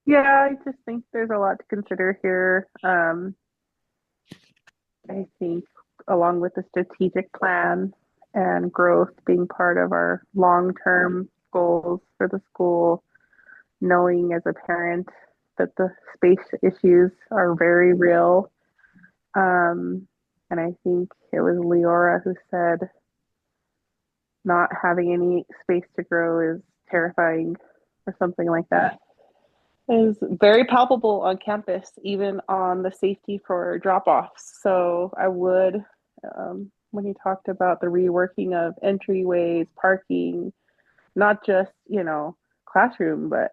Yeah, I just think there's a lot to consider here. I think along with the strategic plan and growth being part of our long-term goals for the school, knowing as a parent that the space issues are very real. And I think it was Leora who said not having any space to grow is terrifying or something like that. Is very palpable on campus, even on the safety for drop-offs. So I would, when he talked about the reworking of entryways, parking, not just, classroom, but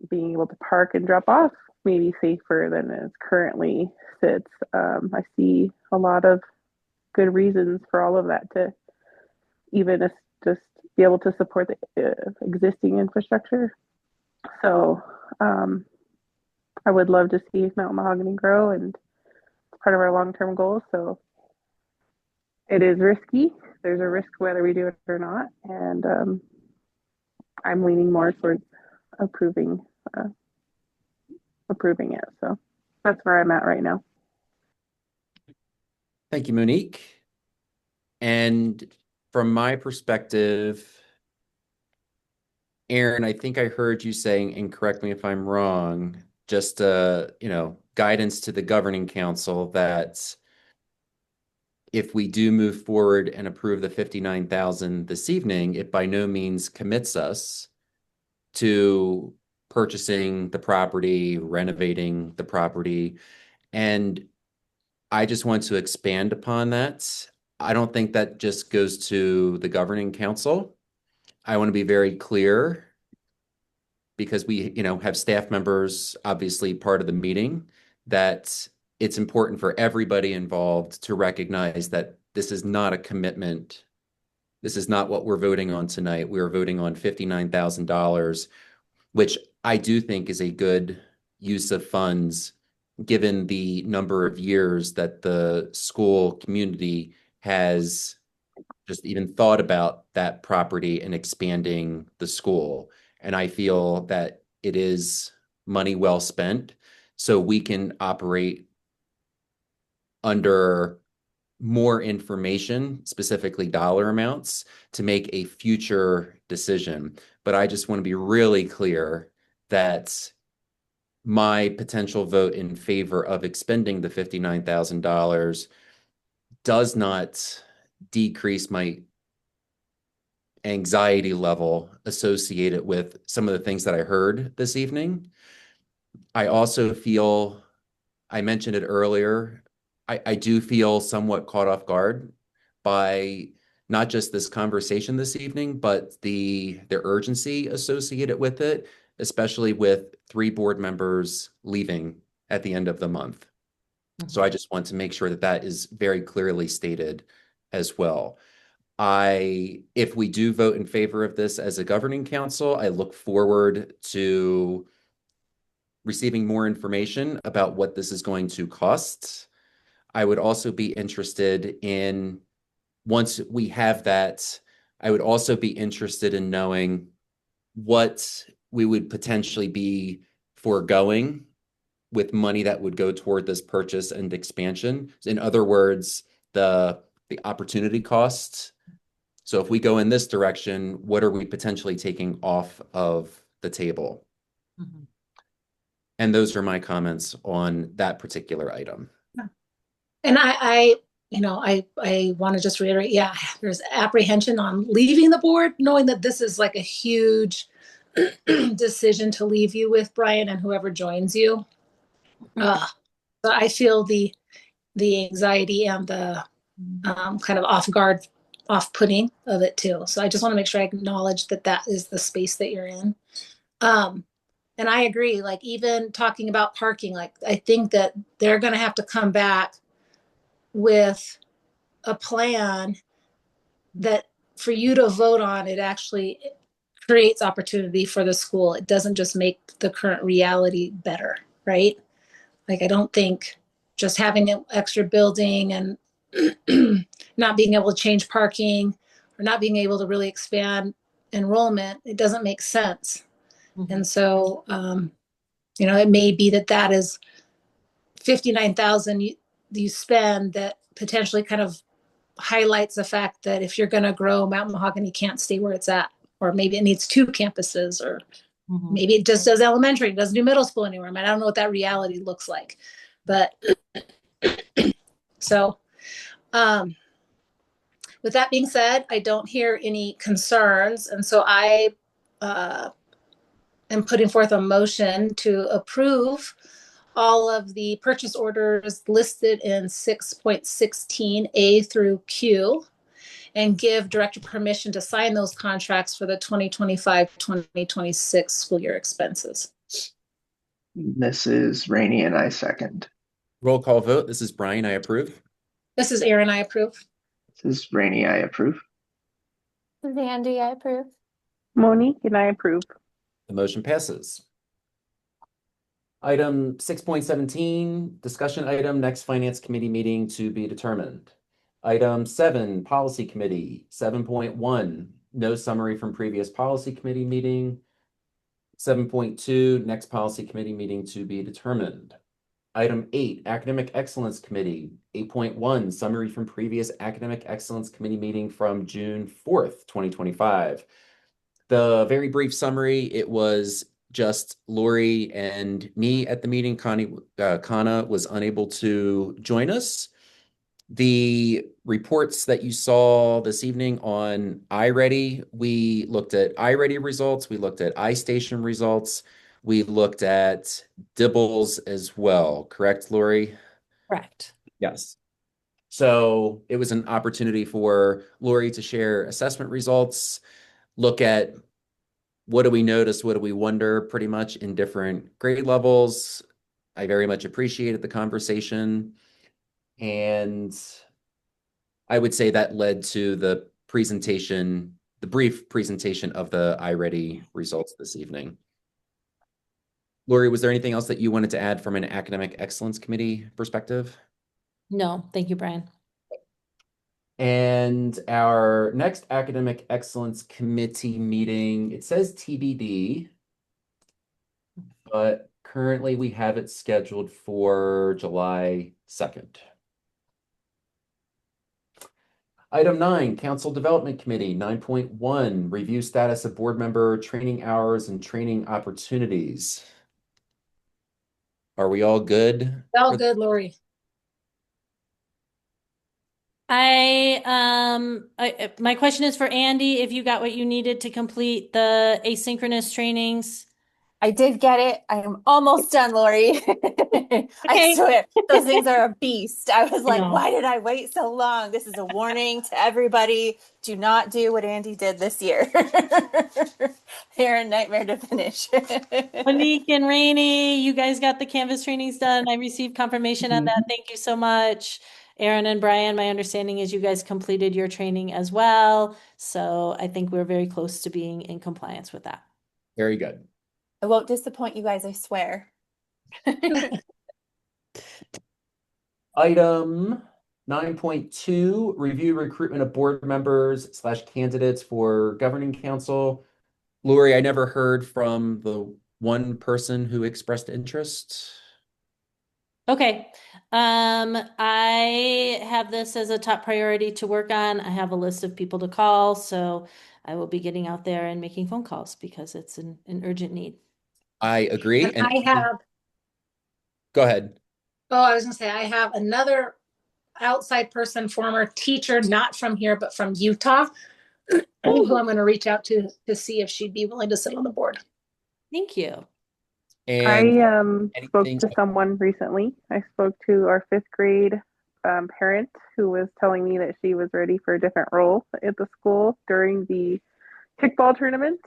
being able to park and drop off maybe safer than it currently sits. I see a lot of good reasons for all of that to even just be able to support the existing infrastructure. So I would love to see Mount Mahogany grow, and it's part of our long-term goals. So it is risky. There's a risk whether we do it or not. And I'm leaning more towards approving it. So that's where I'm at right now. Thank you, Monique. And from my perspective, Aaron, I think I heard you saying, and correct me if I'm wrong, just guidance to the governing council that if we do move forward and approve the 59,000 this evening, it by no means commits us to purchasing the property, renovating the property. And I just want to expand upon that. I don't think that just goes to the governing council. I want to be very clear because we, have staff members, obviously part of the meeting, that it's important for everybody involved to recognize that this is not a commitment. This is not what we're voting on tonight. We are voting on $59,000, which I do think is a good use of funds, given the number of years that the school community has just even thought about that property and expanding the school. And I feel that it is money well spent, so we can operate under more information, specifically dollar amounts, to make a future decision. But I just want to be really clear that my potential vote in favor of expending the $59,000 does not decrease my anxiety level associated with some of the things that I heard this evening. I also feel, I mentioned it earlier, I do feel somewhat caught off guard by not just this conversation this evening, but the urgency associated with it, especially with 3 board members leaving at the end of the month. So I just want to make sure that that is very clearly stated as well. If we do vote in favor of this as a governing council, I look forward to receiving more information about what this is going to cost. I would also be interested in, once we have that, I would also be interested in knowing what we would potentially be foregoing with money that would go toward this purchase and expansion. In other words, the opportunity costs. So if we go in this direction, what are we potentially taking off of the table? Mm-hmm. And those are my comments on that particular item. And I want to just reiterate, there's apprehension on leaving the board, knowing that this is like a huge decision to leave you with, Brian, and whoever joins you. So I feel the anxiety and the kind of off guard off-putting of it too. So I just want to make sure I acknowledge that that is the space that you're in. And I agree, like even talking about parking, like I think that they're going to have to come back with a plan that for you to vote on, it actually creates opportunity for the school. It doesn't just make the current reality better, right? Like I don't think just having an extra building and not being able to change parking or not being able to really expand enrollment, it doesn't make sense. Mhm. And so, you know, it may be that that is 59,000 you spend that potentially kind of highlights the fact that if you're going to grow, Mount Mahogany can't stay where it's at, or maybe it needs 2 campuses, or Mhm. maybe it just does elementary, it doesn't do middle school anymore. I mean, I don't know what that reality looks like, but so with that being said, I don't hear any concerns, and so I am putting forth a motion to approve all of the purchase orders listed in 6.16A through Q and give director permission to sign those contracts for the 2025-2026 school year expenses. This is Rainey and I second. Roll call vote. This is Brian. I approve. This is Aaron, I approve. This is Rainey, I approve. This is Andy, I approve. Monique and I approve. The motion passes. Item 6.17, discussion item, next finance committee meeting to be determined. Item 7, policy committee. 7.1, no summary from previous policy committee meeting. 7.2, next policy committee meeting to be determined. Item 8, academic excellence committee. 8.1, summary from previous academic excellence committee meeting from June 4th, 2025. The very brief summary, it was just Lori and me at the meeting. Kana was unable to join us. The reports that you saw this evening on iReady, we looked at iReady results, we looked at iStation results, we looked at Dibbles as well, correct, Lori? Correct. Yes. So it was an opportunity for Lori to share assessment results, look at what do we notice, what do we wonder pretty much in different grade levels. I very much appreciated the conversation. And I would say that led to the presentation, the brief presentation of the iReady results this evening. Lori, was there anything else that you wanted to add from an academic excellence committee perspective? No, thank you, Brian. And our next academic excellence committee meeting, it says TBD, but currently we have it scheduled for July 2nd. Item 9, Council Development Committee. 9.1, review status of board member training hours and training opportunities. Are we all good? All good, Lori. My question is for Andy, if you got what you needed to complete the asynchronous trainings. I did get it. I'm almost done, Lori. I Okay. swear, those things are a beast. I was like, know. why did I wait so long? This is a warning to everybody. Do not do what Andy did this year. They're a nightmare to finish. Monique and Rainey, you guys got the Canvas trainings done. I received confirmation on that. Thank you so much. Aaron and Brian, my understanding is you guys completed your training as well. So I think we're very close to being in compliance with that. Very good. I won't disappoint you guys, I swear. Item 9.2, review recruitment of board members / candidates for governing council. Lori, I never heard from the one person who expressed interest. Okay. I have this as a top priority to work on. I have a list of people to call, so I will be getting out there and making phone calls because it's an urgent need. I agree. And I have, go ahead. oh, I was gonna say, I have another outside person, former teacher, not from here, but from Utah, who I'm gonna reach out to see if she'd be willing to sit on the board. Thank you. And I spoke to someone recently. I spoke to our 5th grade parent who was telling me that she was ready for a different role at the school during the kickball tournament.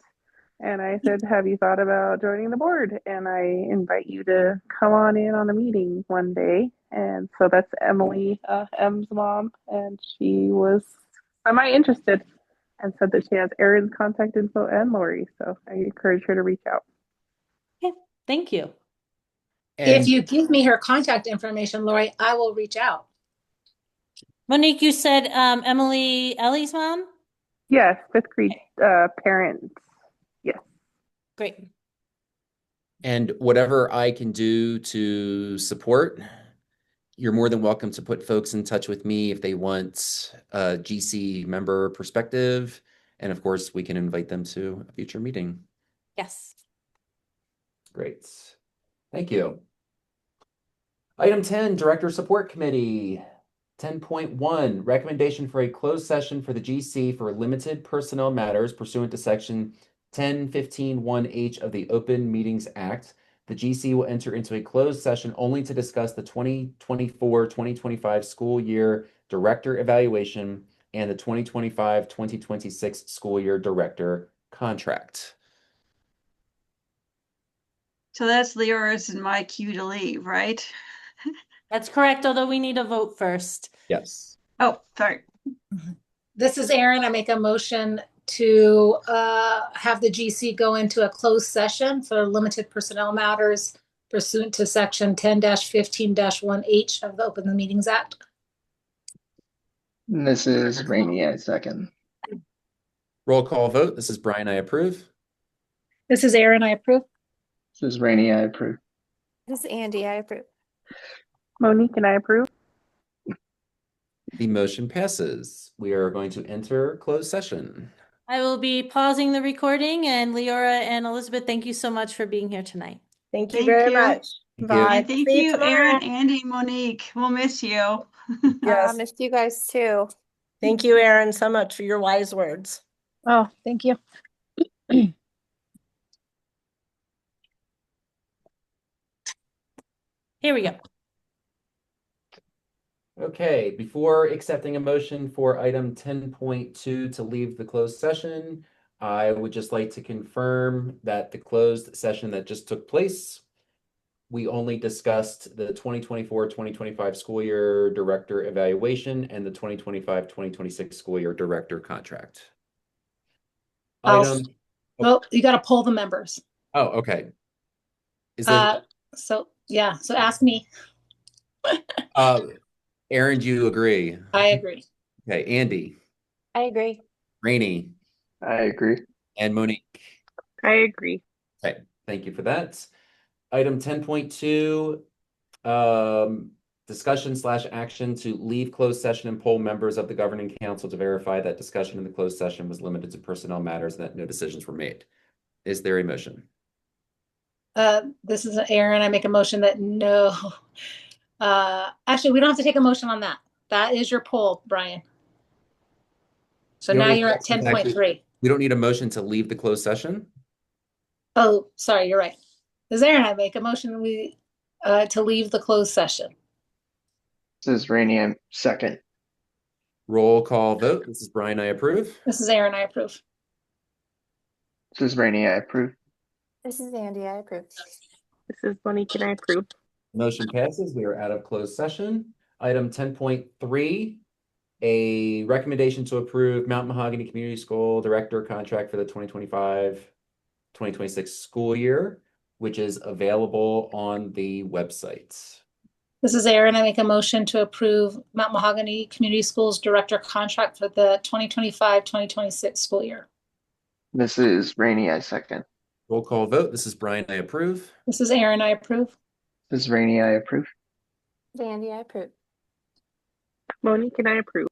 And I said, have you thought about joining the board? And I invite you to come on in on a meeting one day. And so that's Emily, M's mom. And she was semi-interested and said that she has Erin's contact info and Lori. So I encourage her to reach out. Okay, thank you. If And you give me her contact information, Lori, I will reach out. Monique, you said Ellie's mom? Yes, fifth grade parents. Yes. Great. and whatever I can do to support, you're more than welcome to put folks in touch with me if they want a GC member perspective. And of course, we can invite them to a future meeting. Yes. Great. Thank you. Item 10, Director Support Committee. 10.1, recommendation for a closed session for the GC for limited personnel matters pursuant to section 1015(1)H of the Open Meetings Act. The GC will enter into a closed session only to discuss the 2024-2025 school year director evaluation and the 2025-2026 school year director contract. So that's Leora's and my cue to leave, right? That's correct, although we need a vote first. Yes. Oh, sorry. This is Erin. I make a motion to have the GC go into a closed session for limited personnel matters pursuant to section 10-15-1H of the Open Meetings Act. This is Rainey, I second. Roll call vote. This is Brian. I approve. This is Erin. I approve. This is Rainey, I approve. This is Andy. I approve. Monique and I approve. The motion passes. We are going to enter closed session. I will be pausing the recording, and Leora and Elizabeth, thank you so much for being here tonight. Thank you Thank very you. much. Thank you. Bye. And thank See you, tomorrow. Erin, Andy, Monique. We'll miss you. I Yes. missed you guys too. Thank you, Erin, so much for your wise words. Oh, thank you. Here we go. Okay, before accepting a motion for item 10.2 to leave the closed session, I would just like to confirm that the closed session that just took place, we only discussed the 2024-2025 school year director evaluation and the 2025-2026 school year director contract. Item, Well, you got to poll the members. oh, okay. Is it, So ask me. Aaron, do you agree? I agree. Okay, Andy, I agree. Rainey, I agree. and Monique. I agree. Okay, thank you for that. Item 10.2, discussion/action to leave closed session and poll members of the governing council to verify that discussion in the closed session was limited to personnel matters and that no decisions were made. Is there a motion? This is Erin. I make a motion that no. Actually, we don't have to take a motion on that. That is your poll, Brian. So You don't now need- you're at 10.3. We don't need a motion to leave the closed session? Oh, sorry, you're right. This is Erin. I make a motion to leave the closed session. This is Rainey, I second. Roll call vote. This is Brian. I approve. This is Erin. I approve. This is Rainey, I approve. This is Andy. I approve. This is Monique and I approve. Motion passes. We are out of closed session. Item 10.3, a recommendation to approve Mount Mahogany Community School Director contract for the 2025-2026 school year, which is available on the website. This is Erin. I make a motion to approve Mount Mahogany Community Schools Director contract for the 2025-2026 school year. This is Rainey, I second. Roll call vote. This is Brian. I approve. This is Erin. I approve. This is Rainey, I approve. This is Andy. I approve. Monique and I approve.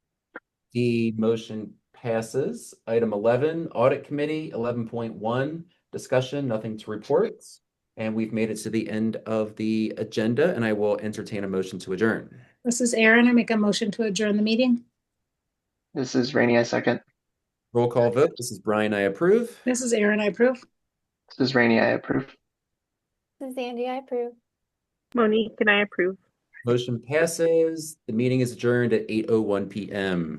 The motion passes. Item 11, Audit Committee. 11.1, discussion, nothing to report. And we've made it to the end of the agenda, and I will entertain a motion to adjourn. This is Erin. I make a motion to adjourn the meeting. This is Rainey, I second. Roll call vote. This is Brian. I approve. This is Erin. I approve. This is Rainey, I approve. This is Andy. I approve. Monique and I approve. Motion passes. The meeting is adjourned at 8:01 p.m.